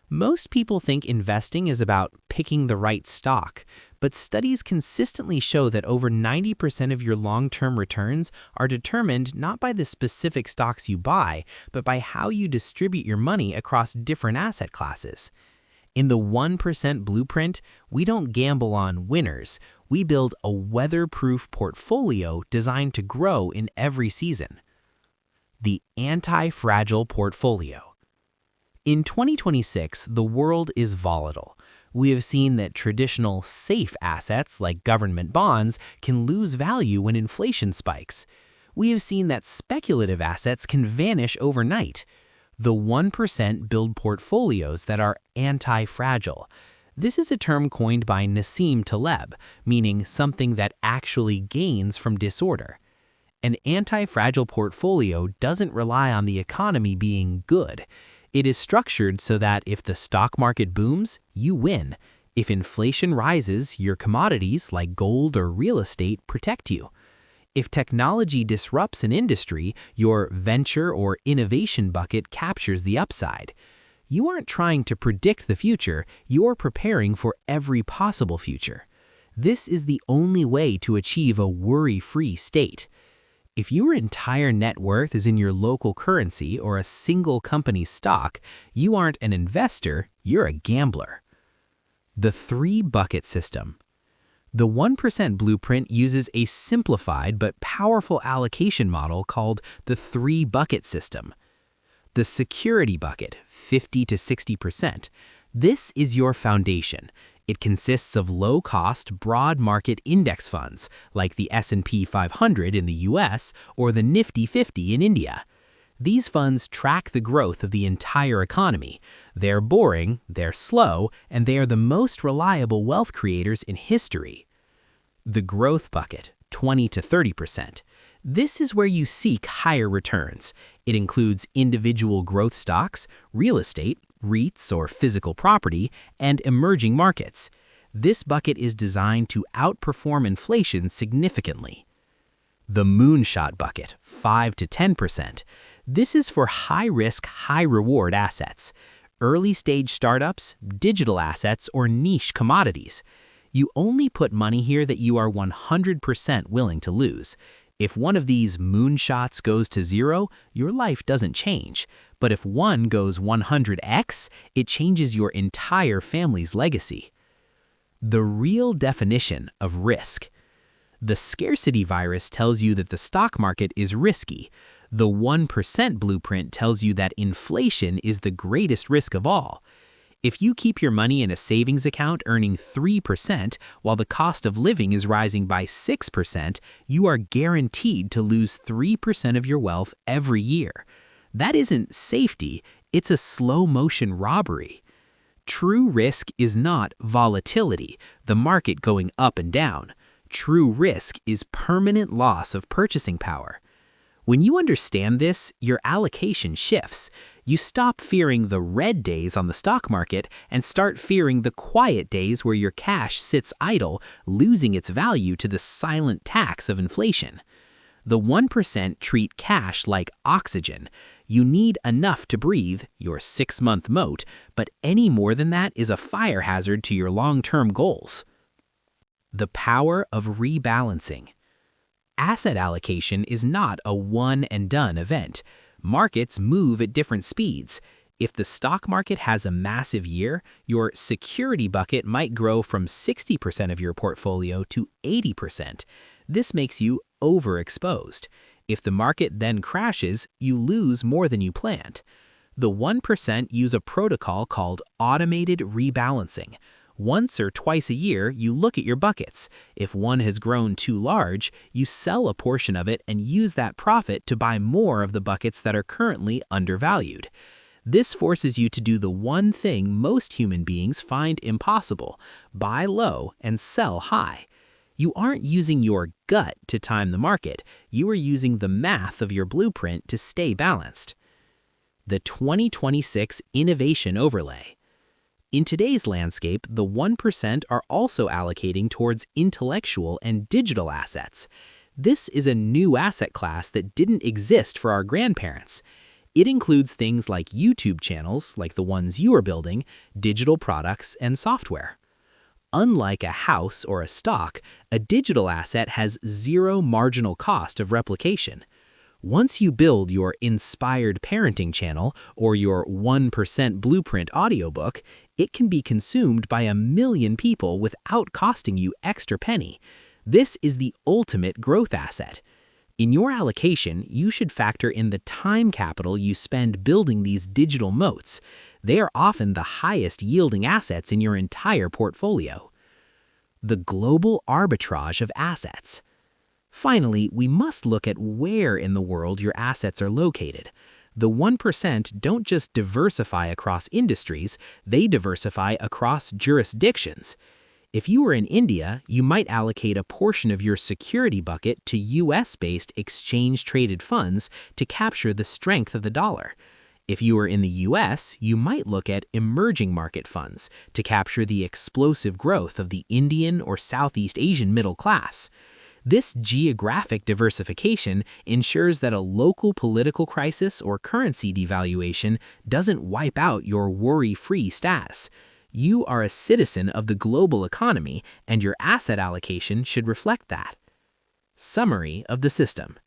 Most people think investing is about picking the right stock, but studies consistently show that over 90% of your long-term returns are determined not by the specific stocks you buy, but by how you distribute your money across different asset classes. In the 1% blueprint, we don't gamble on winners. We build a weather-proof portfolio designed to grow in every season. The anti-fragile portfolio. In 2026, the world is volatile. We have seen that traditional safe assets like government bonds can lose value when inflation spikes. We have seen that speculative assets can vanish overnight. The 1% build portfolios that are anti-fragile. This is a term coined by Nassim Taleb, meaning something that actually gains from disorder. An anti-fragile portfolio doesn't rely on the economy being good. It is structured so that if the stock market booms, you win. If inflation rises, your commodities like gold or real estate protect you. If technology disrupts an industry, your venture or innovation bucket captures the upside. You aren't trying to predict the future, you're preparing for every possible future. This is the only way to achieve a worry-free state. If your entire net worth is in your local currency or a single company's stock, you aren't an investor, you're a gambler. The 3-bucket system. The 1% blueprint uses a simplified but powerful allocation model called the 3-bucket system. The security bucket, 50 to 60%. This is your foundation. It consists of low-cost, broad market index funds like the S&P 500 in the US or the Nifty 50 in India. These funds track the growth of the entire economy. They're boring, they're slow, and they are the most reliable wealth creators in history. The growth bucket, 20 to 30%. This is where you seek higher returns. It includes individual growth stocks, real estate, REITs or physical property, and emerging markets. This bucket is designed to outperform inflation significantly. The moonshot bucket, 5 to 10%. This is for high-risk, high-reward assets. Early-stage startups, digital assets, or niche commodities. You only put money here that you are 100% willing to lose. If one of these moonshots goes to zero, your life doesn't change. But if one goes 100x, it changes your entire family's legacy. The real definition of risk. The scarcity virus tells you that the stock market is risky. The 1% blueprint tells you that inflation is the greatest risk of all. If you keep your money in a savings account earning 3% while the cost of living is rising by 6%, you are guaranteed to lose 3% of your wealth every year. That isn't safety, it's a slow-motion robbery. True risk is not volatility, the market going up and down. True risk is permanent loss of purchasing power. When you understand this, your allocation shifts. You stop fearing the red days on the stock market and start fearing the quiet days where your cash sits idle, losing its value to the silent tax of inflation. The 1% treat cash like oxygen. You need enough to breathe, your 6-month moat, but any more than that is a fire hazard to your long-term goals. The power of rebalancing. Asset allocation is not a one-and-done event. Markets move at different speeds. If the stock market has a massive year, your security bucket might grow from 60% of your portfolio to 80%. This makes you overexposed. If the market then crashes, you lose more than you planned. The 1% use a protocol called automated rebalancing. Once or twice a year, you look at your buckets. If one has grown too large, you sell a portion of it and use that profit to buy more of the buckets that are currently undervalued. This forces you to do the one thing most human beings find impossible: buy low and sell high. You aren't using your gut to time the market, you are using the math of your blueprint to stay balanced. The 2026 Innovation Overlay. In today's landscape, the 1% are also allocating towards intellectual and digital assets. This is a new asset class that didn't exist for our grandparents. It includes things like YouTube channels, like the ones you are building, digital products, and software. Unlike a house or a stock, a digital asset has zero marginal cost of replication. Once you build your inspired parenting channel or your 1% blueprint audiobook, it can be consumed by 1 million people without costing you extra penny. This is the ultimate growth asset. In your allocation, you should factor in the time capital you spend building these digital moats. They are often the highest yielding assets in your entire portfolio. The global arbitrage of assets. Finally, we must look at where in the world your assets are located. The 1% don't just diversify across industries, they diversify across jurisdictions. If you were in India, you might allocate a portion of your security bucket to US-based exchange-traded funds to capture the strength of the dollar. If you were in the US, you might look at emerging market funds to capture the explosive growth of the Indian or Southeast Asian middle class. This geographic diversification ensures that a local political crisis or currency devaluation doesn't wipe out your worry-free status. You are a citizen of the global economy, and your asset allocation should reflect that. Summary of the system.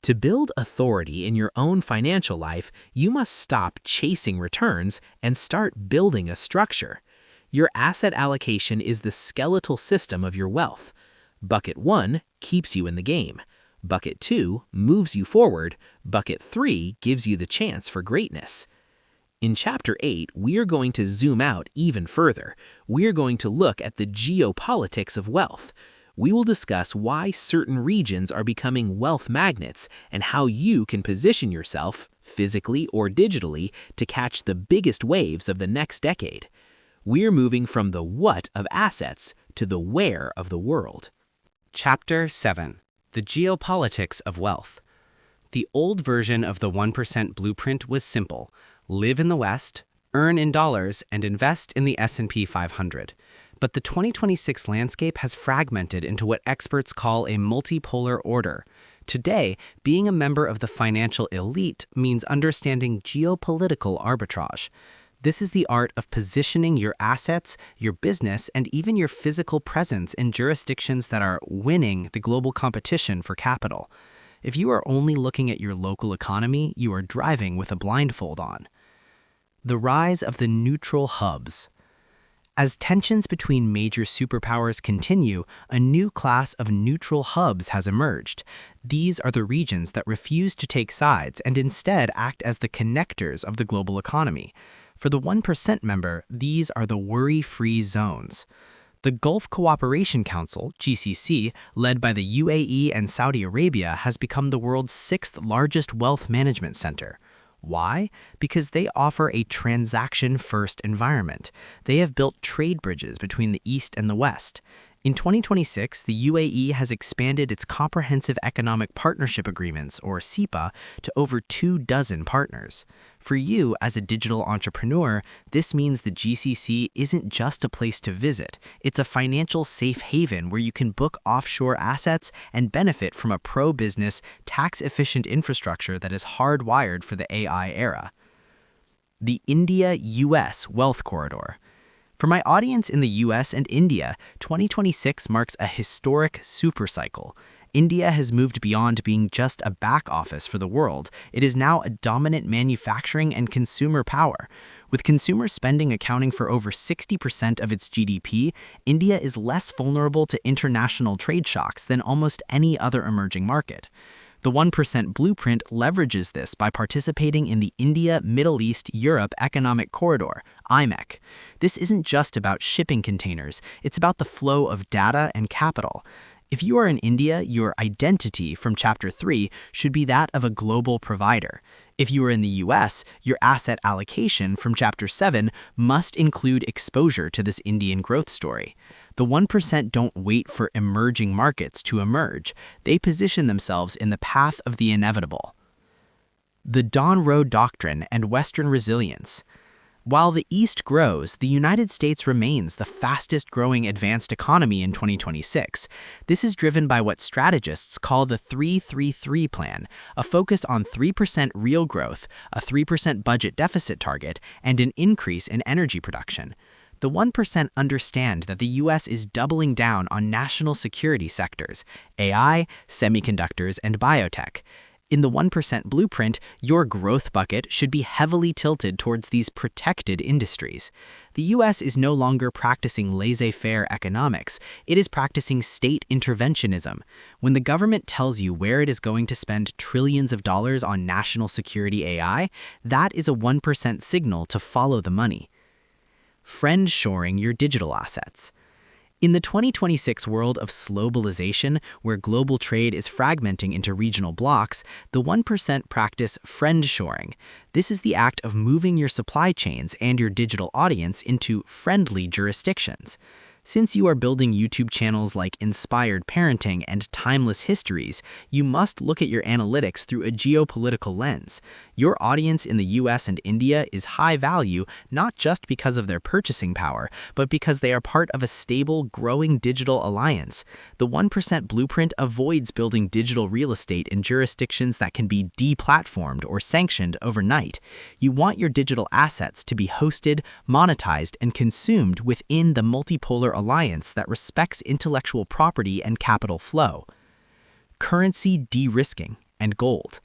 To build authority in your own financial life, you must stop chasing returns and start building a structure. Your asset allocation is the skeletal system of your wealth. Bucket 1 keeps you in the game. Bucket 2 moves you forward. Bucket 3 gives you the chance for greatness. In Chapter 8, we are going to zoom out even further. We are going to look at the geopolitics of wealth. We will discuss why certain regions are becoming wealth magnets and how you can position yourself, physically or digitally, to catch the biggest waves of the next decade. We're moving from the what of assets to the where of the world. Chapter 7. The Geopolitics of Wealth. The old version of the 1% blueprint was simple: live in the West, earn in dollars, and invest in the S&P 500. But the 2026 landscape has fragmented into what experts call a multipolar order. Today, being a member of the financial elite means understanding geopolitical arbitrage. This is the art of positioning your assets, your business, and even your physical presence in jurisdictions that are winning the global competition for capital. If you are only looking at your local economy, you are driving with a blindfold on. The rise of the neutral hubs. As tensions between major superpowers continue, a new class of neutral hubs has emerged. These are the regions that refuse to take sides and instead act as the connectors of the global economy. For the 1% member, these are the worry-free zones. The Gulf Cooperation Council, GCC, led by the UAE and Saudi Arabia, has become the world's 6th largest wealth management center. Why? Because they offer a transaction-first environment. They have built trade bridges between the East and the West. In 2026, the UAE has expanded its Comprehensive Economic Partnership Agreements, or CEPA, to over 24 partners. For you, as a digital entrepreneur, this means the GCC isn't just a place to visit. It's a financial safe haven where you can book offshore assets and benefit from a pro-business, tax-efficient infrastructure that is hardwired for the AI era. The India-US Wealth Corridor. For my audience in the US and India, 2026 marks a historic supercycle. India has moved beyond being just a back office for the world. It is now a dominant manufacturing and consumer power. With consumer spending accounting for over 60% of its GDP, India is less vulnerable to international trade shocks than almost any other emerging market. The 1% Blueprint leverages this by participating in the India-Middle East-Europe Economic Corridor, IMEC. This isn't just about shipping containers, it's about the flow of data and capital. If you are in India, your identity from Chapter 3 should be that of a global provider. If you are in the US, your asset allocation from Chapter 7 must include exposure to this Indian growth story. The 1% don't wait for emerging markets to emerge. They position themselves in the path of the inevitable. The Dawn Road Doctrine and Western Resilience. While the East grows, the United States remains the fastest-growing advanced economy in 2026. This is driven by what strategists call the 3-3-3 plan, a focus on 3% real growth, a 3% budget deficit target, and an increase in energy production. The 1% understand that the U.S. is doubling down on national security sectors, AI, semiconductors, and biotech. In the 1% blueprint, your growth bucket should be heavily tilted towards these protected industries. The U.S. is no longer practicing laissez-faire economics. It is practicing state interventionism. When the government tells you where it is going to spend trillions of dollars on national security AI, that is a 1% signal to follow the money. Friend-shoring your digital assets. In the 2026 world of globalization, where global trade is fragmenting into regional blocks, the 1% practice friend-shoring. This is the act of moving your supply chains and your digital audience into friendly jurisdictions. Since you are building YouTube channels like Inspired Parenting and Timeless Histories, you must look at your analytics through a geopolitical lens. Your audience in the US and India is high value not just because of their purchasing power, but because they are part of a stable, growing digital alliance. The 1% blueprint avoids building digital real estate in jurisdictions that can be deplatformed or sanctioned overnight. You want your digital assets to be hosted, monetized, and consumed within the multipolar alliance that respects intellectual property and capital flow. Currency de-risking and gold.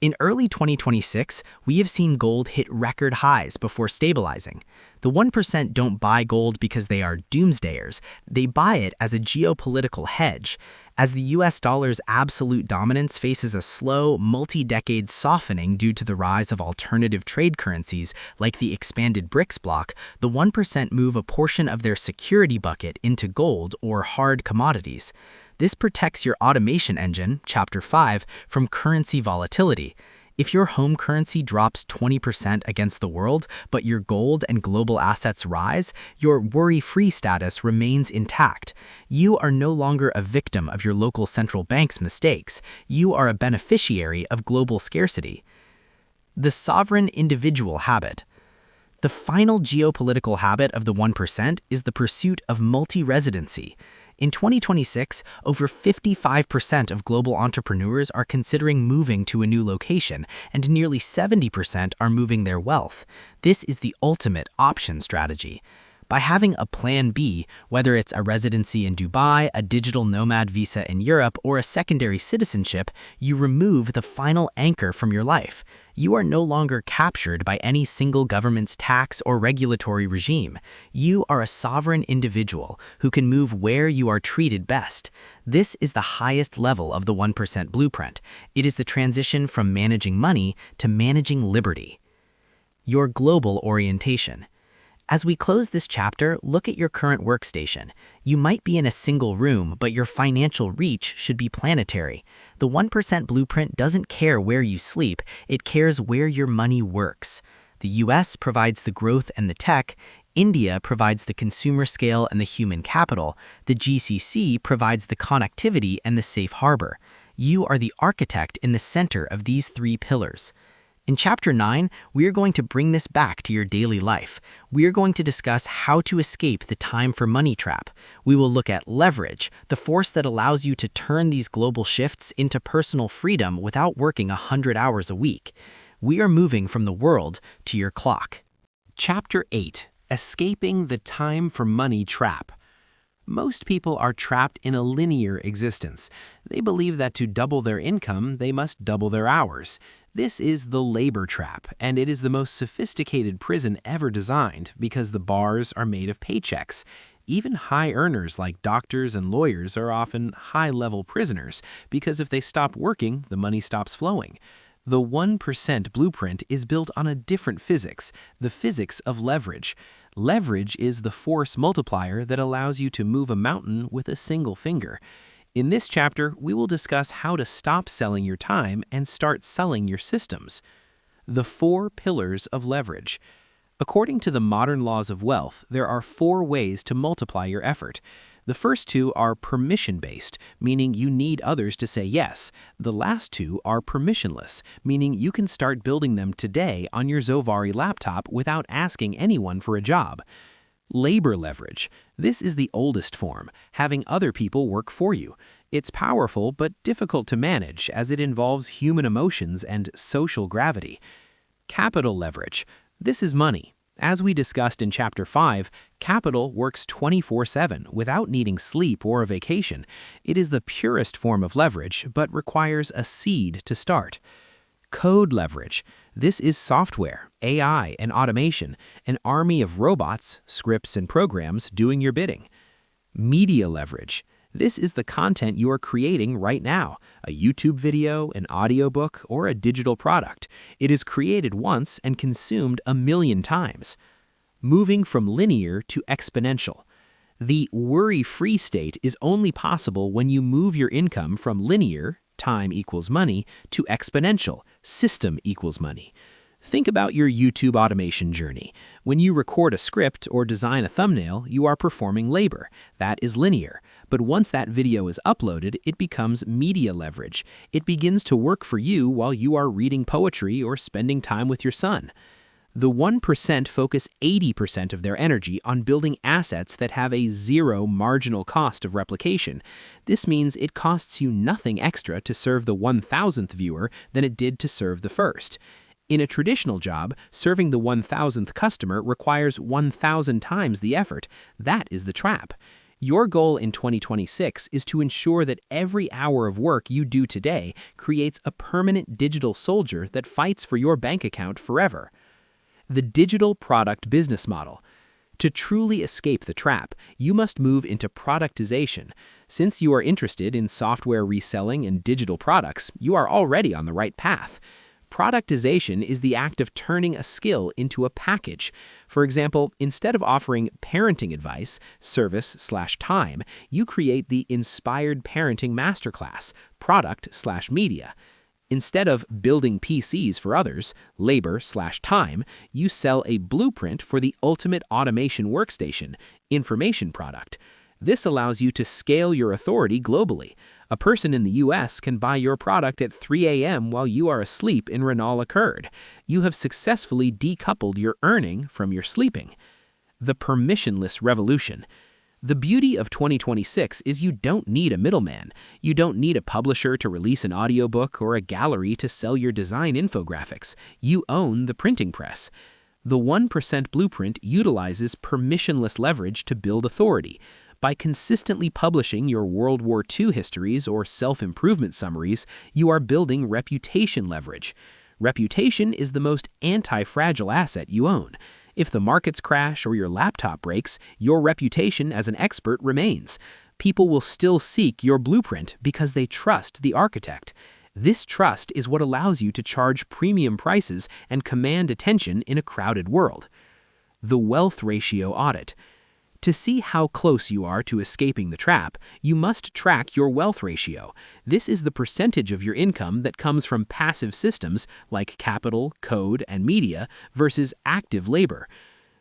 In early 2026, we have seen gold hit record highs before stabilizing. The 1% don't buy gold because they are doomsdayers. They buy it as a geopolitical hedge. As the US dollar's absolute dominance faces a slow, multi-decade softening due to the rise of alternative trade currencies like the expanded BRICS bloc, the 1% move a portion of their security bucket into gold or hard commodities. This protects your automation engine, Chapter 5, from currency volatility. If your home currency drops 20% against the world, but your gold and global assets rise, your worry-free status remains intact. You are no longer a victim of your local central bank's mistakes. You are a beneficiary of global scarcity. The sovereign individual habit. The final geopolitical habit of the 1% is the pursuit of multi-residency. In 2026, over 55% of global entrepreneurs are considering moving to a new location, and nearly 70% are moving their wealth. This is the ultimate option strategy. By having a plan B, whether it's a residency in Dubai, a digital nomad visa in Europe, or a secondary citizenship, you remove the final anchor from your life. You are no longer captured by any single government's tax or regulatory regime. You are a sovereign individual who can move where you are treated best. This is the highest level of the 1% blueprint. It is the transition from managing money to managing liberty. Your global orientation. As we close this chapter, look at your current workstation. You might be in a single room, but your financial reach should be planetary. The 1% blueprint doesn't care where you sleep, it cares where your money works. The US provides the growth and the tech, India provides the consumer scale and the human capital, the GCC provides the connectivity and the safe harbor. You are the architect in the center of these three pillars. In Chapter 9, we are going to bring this back to your daily life. We are going to discuss how to escape the time for money trap. We will look at leverage, the force that allows you to turn these global shifts into personal freedom without working 100 hours a week. We are moving from the world to your clock. Chapter 8: Escaping the Time for Money Trap. Most people are trapped in a linear existence. They believe that to double their income, they must double their hours. This is the labor trap, and it is the most sophisticated prison ever designed because the bars are made of paychecks. Even high earners like doctors and lawyers are often high-level prisoners because if they stop working, the money stops flowing. The 1% blueprint is built on a different physics, the physics of leverage. Leverage is the force multiplier that allows you to move a mountain with a single finger. In this chapter, we will discuss how to stop selling your time and start selling your systems. The 4 pillars of leverage. According to the modern laws of wealth, there are 4 ways to multiply your effort. The first 2 are permission-based, meaning you need others to say yes. The last 2 are permissionless, meaning you can start building them today on your Zovari laptop without asking anyone for a job. Labor leverage. This is the oldest form, having other people work for you. It's powerful but difficult to manage as it involves human emotions and social gravity. Capital leverage. This is money. As we discussed in Chapter 5, capital works 24/7 without needing sleep or a vacation. It is the purest form of leverage but requires a seed to start. Code leverage. This is software, AI, and automation, an army of robots, scripts, and programs doing your bidding. Media leverage. This is the content you are creating right now, a YouTube video, an audiobook, or a digital product. It is created once and consumed 1,000,000 times. Moving from linear to exponential. The worry-free state is only possible when you move your income from linear, time equals money, to exponential, system equals money. Think about your YouTube automation journey. When you record a script or design a thumbnail, you are performing labor. That is linear. But once that video is uploaded, it becomes media leverage. It begins to work for you while you are reading poetry or spending time with your son. The 1% focus 80% of their energy on building assets that have a 0 marginal cost of replication. This means it costs you nothing extra to serve the 1,000th viewer than it did to serve the first. In a traditional job, serving the 1,000th customer requires 1,000 times the effort. That is the trap. Your goal in 2026 is to ensure that every hour of work you do today creates a permanent digital soldier that fights for your bank account forever. The digital product business model. To truly escape the trap, you must move into productization. Since you are interested in software reselling and digital products, you are already on the right path. Productization is the act of turning a skill into a package. For example, instead of offering parenting advice, service/time, you create the Inspired Parenting Masterclass, product/media. Instead of building PCs for others, labor/time, you sell a blueprint for the ultimate automation workstation, information product. This allows you to scale your authority globally. A person in the US can buy your product at 3 a.m. while you are asleep in Renault-Curd. You have successfully decoupled your earning from your sleeping. The permissionless revolution. The beauty of 2026 is you don't need a middleman. You don't need a publisher to release an audiobook or a gallery to sell your design infographics. You own the printing press. The 1% blueprint utilizes permissionless leverage to build authority. By consistently publishing your World War II histories or self-improvement summaries, you are building reputation leverage. Reputation is the most anti-fragile asset you own. If the markets crash or your laptop breaks, your reputation as an expert remains. People will still seek your blueprint because they trust the architect. This trust is what allows you to charge premium prices and command attention in a crowded world. The wealth ratio audit. To see how close you are to escaping the trap, you must track your wealth ratio. This is the percentage of your income that comes from passive systems like capital, code, and media versus active labor.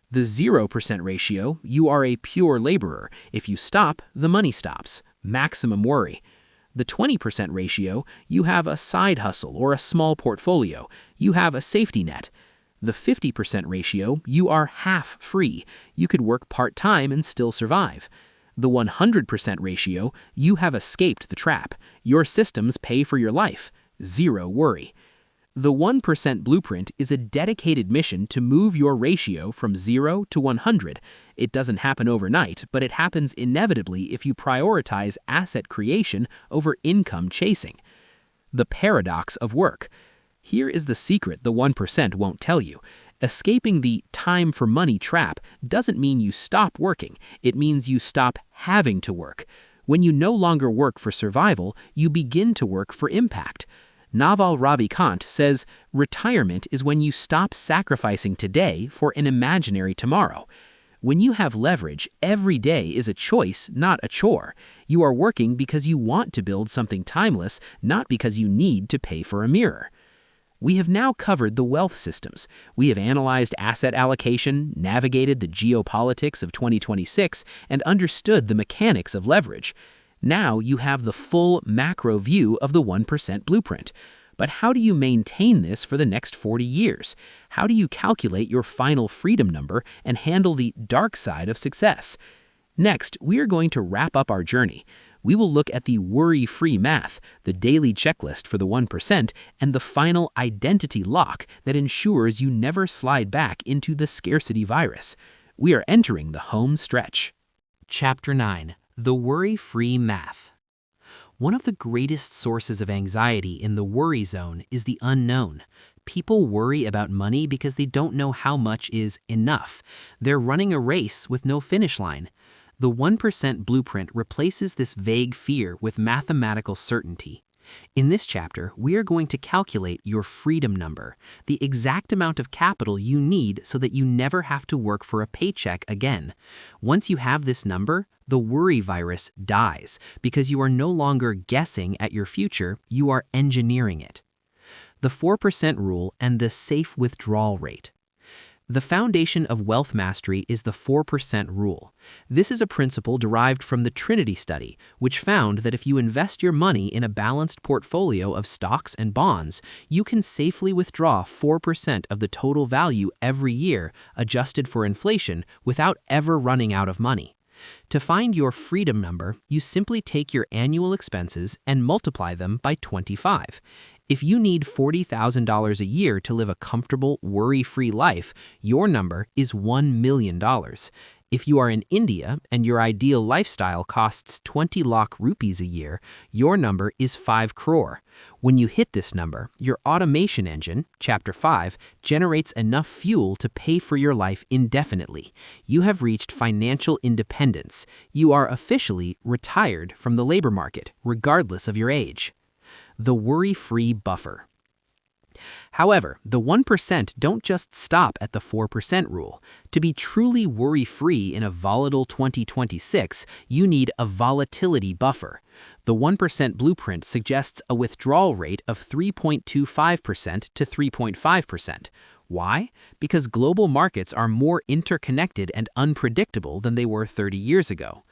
The 0% ratio, you are a pure laborer. If you stop, the money stops. Maximum worry. The 20% ratio, you have a side hustle or a small portfolio. You have a safety net. The 50% ratio, you are half free. You could work part-time and still survive. The 100% ratio, you have escaped the trap. Your systems pay for your life. Zero worry. The 1% blueprint is a dedicated mission to move your ratio from 0 to 100. It doesn't happen overnight, but it happens inevitably if you prioritize asset creation over income chasing. The paradox of work. Here is the secret the 1% won't tell you. Escaping the time for money trap doesn't mean you stop working. It means you stop having to work. When you no longer work for survival, you begin to work for impact. Naval Ravikant says, retirement is when you stop sacrificing today for an imaginary tomorrow. When you have leverage, every day is a choice, not a chore. You are working because you want to build something timeless, not because you need to pay for a mirror. We have now covered the wealth systems. We have analyzed asset allocation, navigated the geopolitics of 2026, and understood the mechanics of leverage. Now you have the full macro view of the 1% blueprint. But how do you maintain this for the next 40 years? How do you calculate your final freedom number and handle the dark side of success? Next, we are going to wrap up our journey. We will look at the worry-free math, the daily checklist for the 1%, and the final identity lock that ensures you never slide back into the scarcity virus. We are entering the home stretch. Chapter 9. The Worry-Free Math. One of the greatest sources of anxiety in the worry zone is the unknown. People worry about money because they don't know how much is enough. They're running a race with no finish line. The 1% blueprint replaces this vague fear with mathematical certainty. In this chapter, we are going to calculate your freedom number, the exact amount of capital you need so that you never have to work for a paycheck again. Once you have this number, the worry virus dies because you are no longer guessing at your future, you are engineering it. The 4% rule and the safe withdrawal rate. The foundation of wealth mastery is the 4% rule. This is a principle derived from the Trinity study, which found that if you invest your money in a balanced portfolio of stocks and bonds, you can safely withdraw 4% of the total value every year, adjusted for inflation, without ever running out of money. To find your freedom number, you simply take your annual expenses and multiply them by 25. If you need $40,000 a year to live a comfortable, worry-free life, your number is $1 million. If you are in India and your ideal lifestyle costs 20 lakh rupees a year, your number is 5 crore. When you hit this number, your automation engine, Chapter 5, generates enough fuel to pay for your life indefinitely. You have reached financial independence. You are officially retired from the labor market, regardless of your age. The worry-free buffer. However, the 1% don't just stop at the 4% rule. To be truly worry-free in a volatile 2026, you need a volatility buffer. The 1% blueprint suggests a withdrawal rate of 3.25% to 3.5%. Why? Because global markets are more interconnected and unpredictable than they were 30 years ago.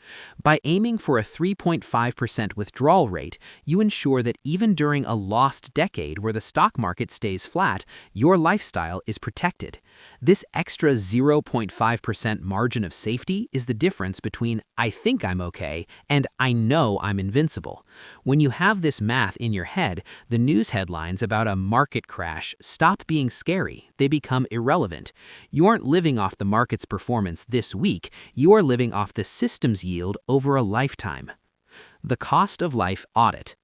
By aiming for a 3.5% withdrawal rate, you ensure that even during a lost decade where the stock market stays flat, your lifestyle is protected. This extra 0.5% margin of safety is the difference between "I think I'm okay" and "I know I'm invincible." When you have this math in your head, the news headlines about a market crash stop being scary. They become irrelevant. You aren't living off the market's performance this week, you are living off the system's yield over a lifetime. The cost of life audit.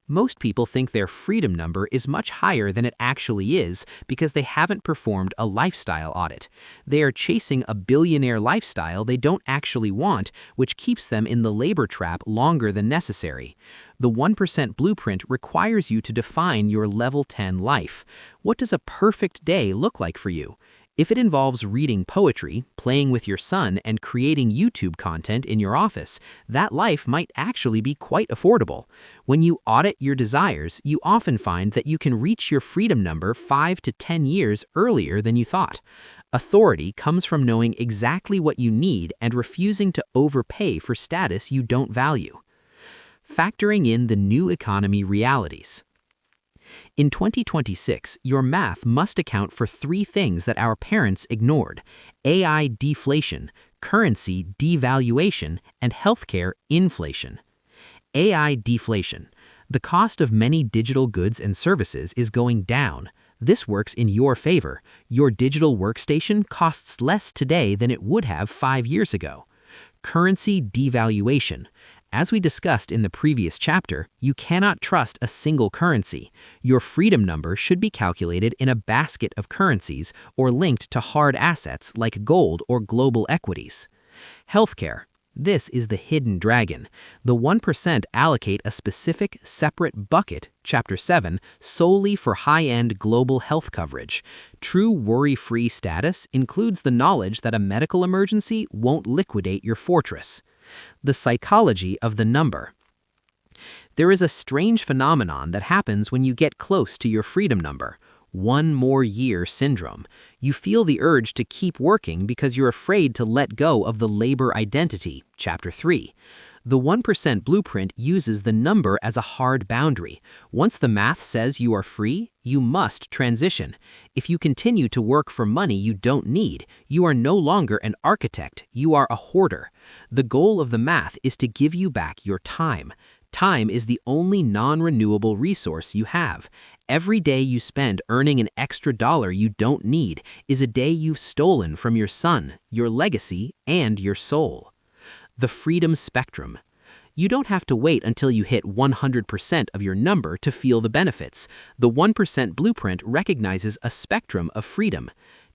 Most people think their freedom number is much higher than it actually is because they haven't performed a lifestyle audit. They are chasing a billionaire lifestyle they don't actually want, which keeps them in the labor trap longer than necessary. The 1% blueprint requires you to define your level 10 life. What does a perfect day look like for you? If it involves reading poetry, playing with your son, and creating YouTube content in your office, that life might actually be quite affordable. When you audit your desires, you often find that you can reach your freedom number 5 to 10 years earlier than you thought. Authority comes from knowing exactly what you need and refusing to overpay for status you don't value. Factoring in the new economy realities. In 2026, your math must account for three things that our parents ignored: AI deflation, currency devaluation, and healthcare inflation. AI deflation. The cost of many digital goods and services is going down. This works in your favor. Your digital workstation costs less today than it would have 5 years ago. Currency devaluation. As we discussed in the previous chapter, you cannot trust a single currency. Your freedom number should be calculated in a basket of currencies or linked to hard assets like gold or global equities. Healthcare. This is the hidden dragon. The 1% allocate a specific, separate bucket, Chapter 7, solely for high-end global health coverage. True worry-free status includes the knowledge that a medical emergency won't liquidate your fortress. The psychology of the number. There is a strange phenomenon that happens when you get close to your freedom number. One more year syndrome. You feel the urge to keep working because you're afraid to let go of the labor identity, Chapter 3. The 1% blueprint uses the number as a hard boundary. Once the math says you are free, you must transition. If you continue to work for money you don't need, you are no longer an architect, you are a hoarder. The goal of the math is to give you back your time. Time is the only non-renewable resource you have. Every day you spend earning an extra dollar you don't need is a day you've stolen from your son, your legacy, and your soul. The freedom spectrum. You don't have to wait until you hit 100% of your number to feel the benefits. The 1% blueprint recognizes a spectrum of freedom.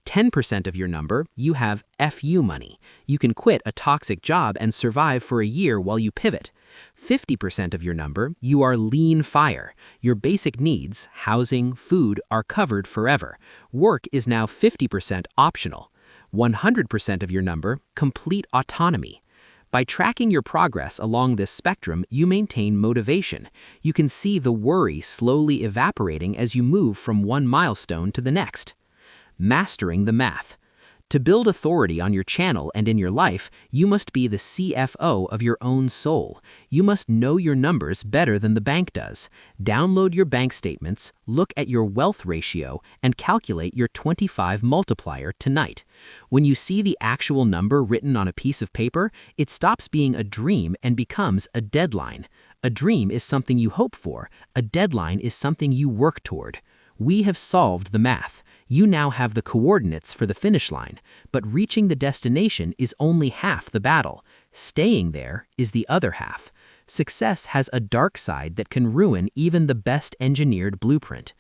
10% of your number, you have FU money. You can quit a toxic job and survive for a year while you pivot. 50% of your number, you are lean fire. Your basic needs, housing, food, are covered forever. Work is now 50% optional. 100% of your number, complete autonomy. By tracking your progress along this spectrum, you maintain motivation. You can see the worry slowly evaporating as you move from one milestone to the next. Mastering the math. To build authority on your channel and in your life, you must be the CFO of your own soul. You must know your numbers better than the bank does. Download your bank statements, look at your wealth ratio, and calculate your 25 multiplier tonight. When you see the actual number written on a piece of paper, it stops being a dream and becomes a deadline. A dream is something you hope for. A deadline is something you work toward. We have solved the math. You now have the coordinates for the finish line, but reaching the destination is only half the battle. Staying there is the other half. Success has a dark side that can ruin even the best engineered blueprint.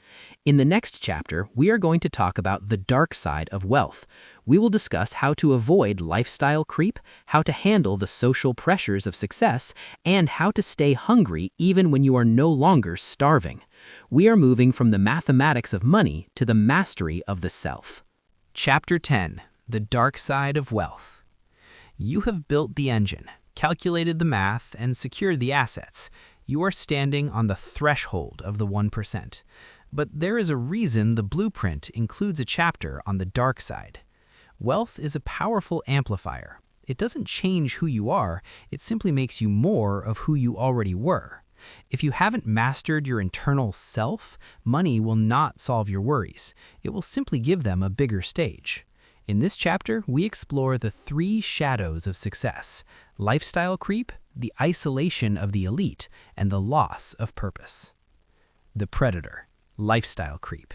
In the next chapter, we are going to talk about the dark side of wealth. We will discuss how to avoid lifestyle creep, how to handle the social pressures of success, and how to stay hungry even when you are no longer starving. We are moving from the mathematics of money to the mastery of the self. Chapter 10. The Dark Side of Wealth. You have built the engine, calculated the math, and secured the assets. You are standing on the threshold of the 1%. But there is a reason the blueprint includes a chapter on the dark side. Wealth is a powerful amplifier. It doesn't change who you are, it simply makes you more of who you already were. If you haven't mastered your internal self, money will not solve your worries. It will simply give them a bigger stage. In this chapter, we explore the 3 shadows of success: lifestyle creep, the isolation of the elite, and the loss of purpose. The predator, lifestyle creep.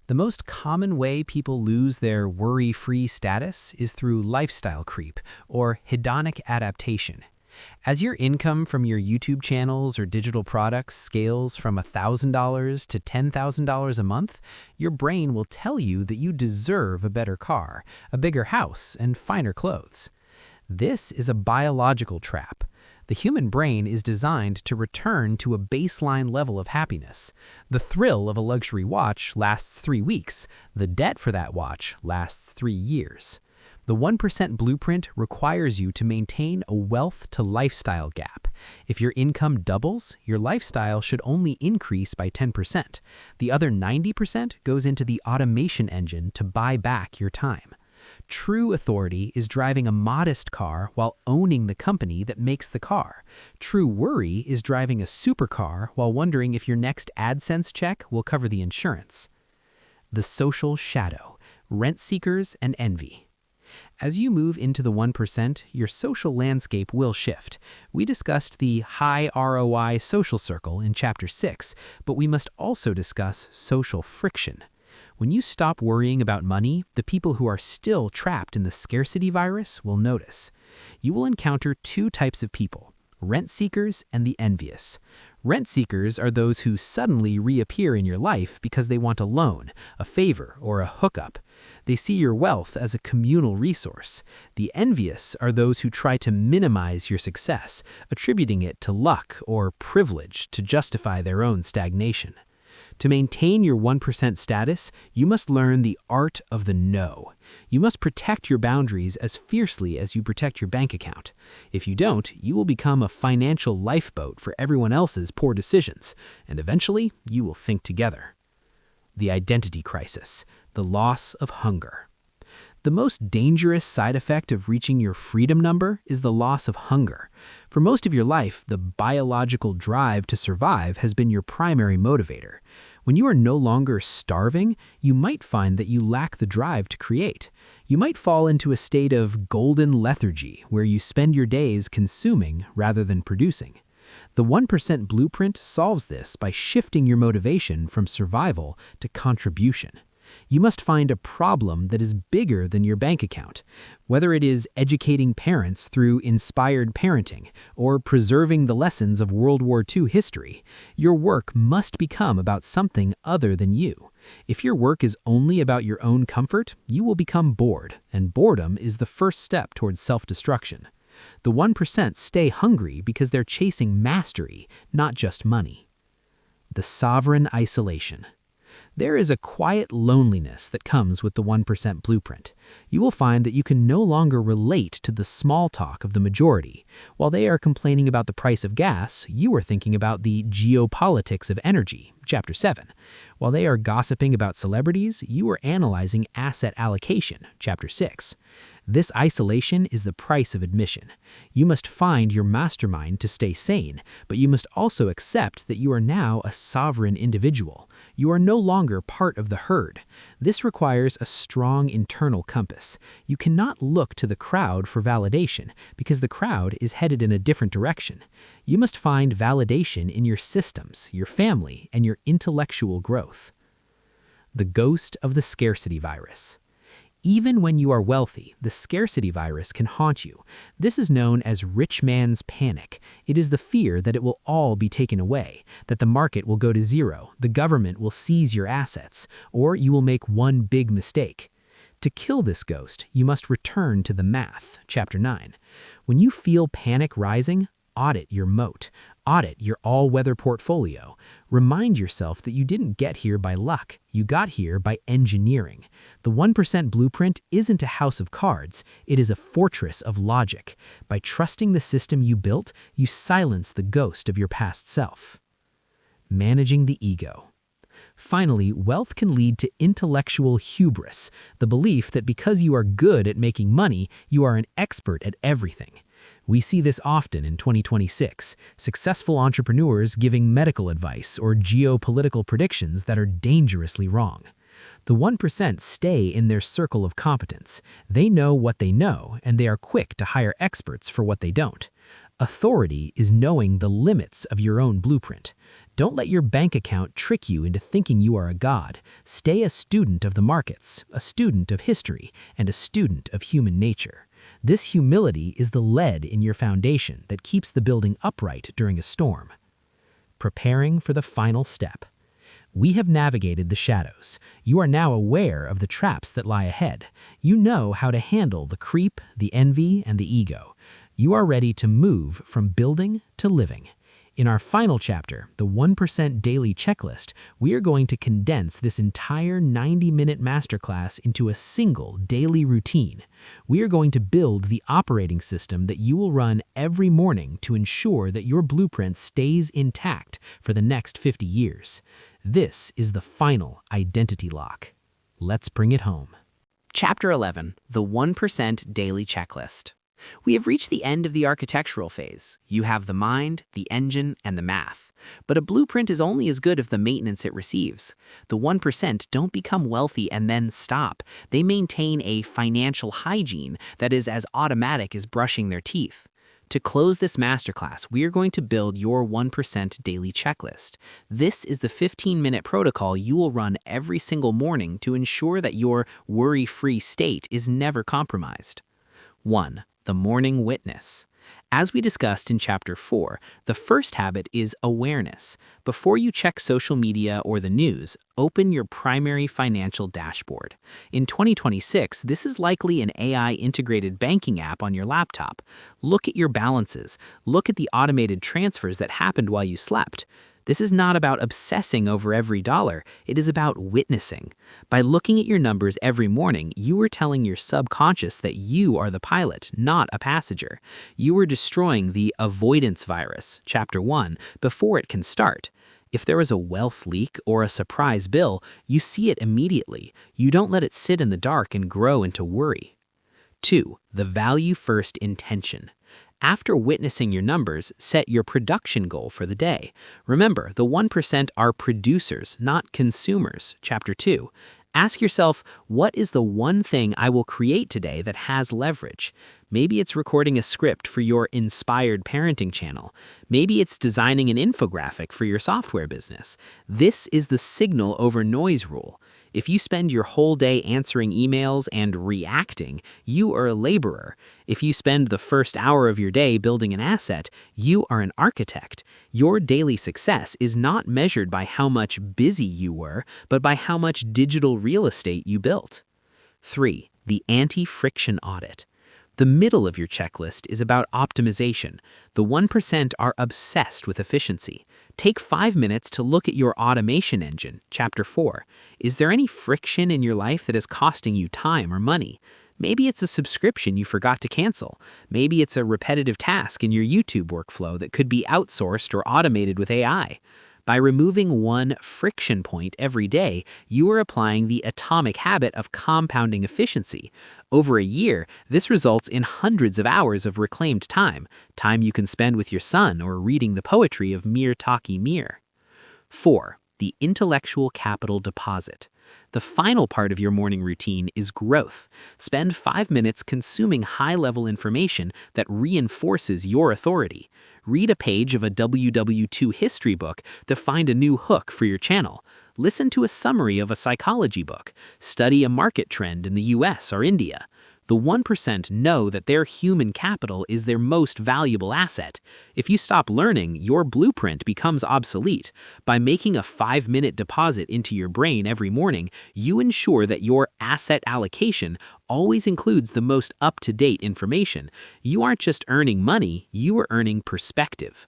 The most common way people lose their worry-free status is through lifestyle creep, or hedonic adaptation. As your income from your YouTube channels or digital products scales from $1,000 to $10,000 a month, your brain will tell you that you deserve a better car, a bigger house, and finer clothes. This is a biological trap. The human brain is designed to return to a baseline level of happiness. The thrill of a luxury watch lasts 3 weeks. The debt for that watch lasts 3 years. The 1% blueprint requires you to maintain a wealth-to-lifestyle gap. If your income doubles, your lifestyle should only increase by 10%. The other 90% goes into the automation engine to buy back your time. True authority is driving a modest car while owning the company that makes the car. True worry is driving a supercar while wondering if your next AdSense check will cover the insurance. The social shadow, rent seekers and envy. As you move into the 1%, your social landscape will shift. We discussed the high ROI social circle in Chapter 6, but we must also discuss social friction. When you stop worrying about money, the people who are still trapped in the scarcity virus will notice. You will encounter 2 types of people: rent seekers and the envious. Rent seekers are those who suddenly reappear in your life because they want a loan, a favor, or a hookup. They see your wealth as a communal resource. The envious are those who try to minimize your success, attributing it to luck or privilege to justify their own stagnation. To maintain your 1% status, you must learn the art of the no. You must protect your boundaries as fiercely as you protect your bank account. If you don't, you will become a financial lifeboat for everyone else's poor decisions, and eventually, you will think together. The identity crisis, the loss of hunger. The most dangerous side effect of reaching your freedom number is the loss of hunger. For most of your life, the biological drive to survive has been your primary motivator. When you are no longer starving, you might find that you lack the drive to create. You might fall into a state of golden lethargy where you spend your days consuming rather than producing. The 1% blueprint solves this by shifting your motivation from survival to contribution. You must find a problem that is bigger than your bank account. Whether it is educating parents through inspired parenting or preserving the lessons of World War II history, your work must become about something other than you. If your work is only about your own comfort, you will become bored, and boredom is the first step towards self-destruction. The 1% stay hungry because they're chasing mastery, not just money. The sovereign isolation. There is a quiet loneliness that comes with the 1% blueprint. You will find that you can no longer relate to the small talk of the majority. While they are complaining about the price of gas, you are thinking about the geopolitics of energy, Chapter 7. While they are gossiping about celebrities, you are analyzing asset allocation, Chapter 6. This isolation is the price of admission. You must find your mastermind to stay sane, but you must also accept that you are now a sovereign individual. You are no longer part of the herd. This requires a strong internal compass. You cannot look to the crowd for validation because the crowd is headed in a different direction. You must find validation in your systems, your family, and your intellectual growth. The ghost of the scarcity virus. Even when you are wealthy, the scarcity virus can haunt you. This is known as rich man's panic. It is the fear that it will all be taken away, that the market will go to zero, the government will seize your assets, or you will make one big mistake. To kill this ghost, you must return to the math, Chapter 9. When you feel panic rising, audit your moat. Audit your all-weather portfolio. Remind yourself that you didn't get here by luck, you got here by engineering. The 1% blueprint isn't a house of cards, it is a fortress of logic. By trusting the system you built, you silence the ghost of your past self. Managing the ego. Finally, wealth can lead to intellectual hubris, the belief that because you are good at making money, you are an expert at everything. We see this often in 2026, successful entrepreneurs giving medical advice or geopolitical predictions that are dangerously wrong. The 1% stay in their circle of competence. They know what they know, and they are quick to hire experts for what they don't. Authority is knowing the limits of your own blueprint. Don't let your bank account trick you into thinking you are a god. Stay a student of the markets, a student of history, and a student of human nature. This humility is the lead in your foundation that keeps the building upright during a storm. Preparing for the final step. We have navigated the shadows. You are now aware of the traps that lie ahead. You know how to handle the creep, the envy, and the ego. You are ready to move from building to living. In our final chapter, the 1% Daily Checklist, we are going to condense this entire 90-minute masterclass into a single daily routine. We are going to build the operating system that you will run every morning to ensure that your blueprint stays intact for the next 50 years. This is the final identity lock. Let's bring it home. Chapter 11, the 1% Daily Checklist. We have reached the end of the architectural phase. You have the mind, the engine, and the math. But a blueprint is only as good as the maintenance it receives. The 1% don't become wealthy and then stop. They maintain a financial hygiene that is as automatic as brushing their teeth. To close this masterclass, we are going to build your 1% daily checklist. This is the 15-minute protocol you will run every single morning to ensure that your worry-free state is never compromised. 1. The morning witness. As we discussed in Chapter 4, the first habit is awareness. Before you check social media or the news, open your primary financial dashboard. In 2026, this is likely an AI-integrated banking app on your laptop. Look at your balances. Look at the automated transfers that happened while you slept. This is not about obsessing over every dollar, it is about witnessing. By looking at your numbers every morning, you are telling your subconscious that you are the pilot, not a passenger. You are destroying the avoidance virus, Chapter 1, before it can start. If there is a wealth leak or a surprise bill, you see it immediately. You don't let it sit in the dark and grow into worry. 2. The value-first intention. After witnessing your numbers, set your production goal for the day. Remember, the 1% are producers, not consumers. Chapter 2. Ask yourself, what is the one thing I will create today that has leverage? Maybe it's recording a script for your inspired parenting channel. Maybe it's designing an infographic for your software business. This is the signal over noise rule. If you spend your whole day answering emails and reacting, you are a laborer. If you spend the first hour of your day building an asset, you are an architect. Your daily success is not measured by how much busy you were, but by how much digital real estate you built. 3. The anti-friction audit. The middle of your checklist is about optimization. The 1% are obsessed with efficiency. Take 5 minutes to look at your automation engine, Chapter 4. Is there any friction in your life that is costing you time or money? Maybe it's a subscription you forgot to cancel. Maybe it's a repetitive task in your YouTube workflow that could be outsourced or automated with AI. By removing one friction point every day, you are applying the atomic habit of compounding efficiency. Over a year, this results in hundreds of hours of reclaimed time you can spend with your son or reading the poetry of Mir Taki Mir. 4. The intellectual capital deposit. The final part of your morning routine is growth. Spend 5 minutes consuming high-level information that reinforces your authority. Read a page of a WW2 history book to find a new hook for your channel. Listen to a summary of a psychology book. Study a market trend in the US or India. The 1% know that their human capital is their most valuable asset. If you stop learning, your blueprint becomes obsolete. By making a 5-minute deposit into your brain every morning, you ensure that your asset allocation always includes the most up-to-date information. You aren't just earning money, you are earning perspective.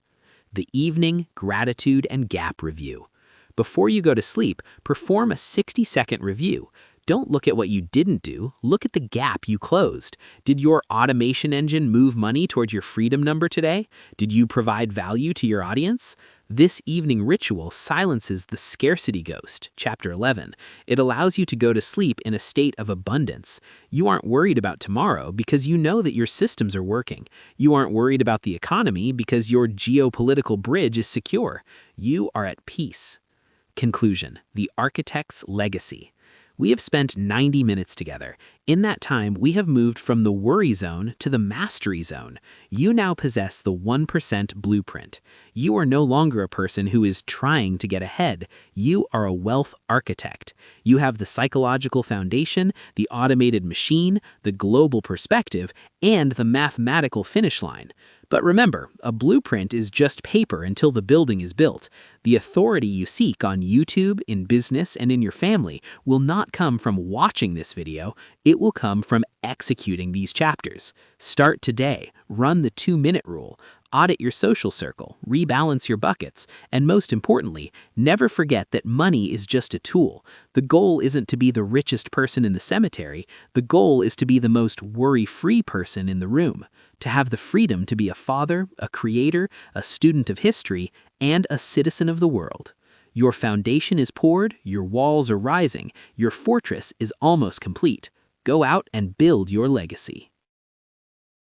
The evening gratitude and gap review. Before you go to sleep, perform a 60-second review. Don't look at what you didn't do, look at the gap you closed. Did your automation engine move money toward your freedom number today? Did you provide value to your audience? This evening ritual silences the scarcity ghost, Chapter 11. It allows you to go to sleep in a state of abundance. You aren't worried about tomorrow because you know that your systems are working. You aren't worried about the economy because your geopolitical bridge is secure. You are at peace. Conclusion: the architect's legacy. We have spent 90 minutes together. In that time, we have moved from the worry zone to the mastery zone. You now possess the 1% blueprint. You are no longer a person who is trying to get ahead. You are a wealth architect. You have the psychological foundation, the automated machine, the global perspective, and the mathematical finish line. But remember, a blueprint is just paper until the building is built. The authority you seek on YouTube, in business, and in your family will not come from watching this video. It will come from executing these chapters. Start today. Run the 2-minute rule. Audit your social circle, rebalance your buckets, and most importantly, never forget that money is just a tool. The goal isn't to be the richest person in the cemetery. The goal is to be the most worry-free person in the room, to have the freedom to be a father, a creator, a student of history, and a citizen of the world. Your foundation is poured, your walls are rising, your fortress is almost complete. Go out and build your legacy.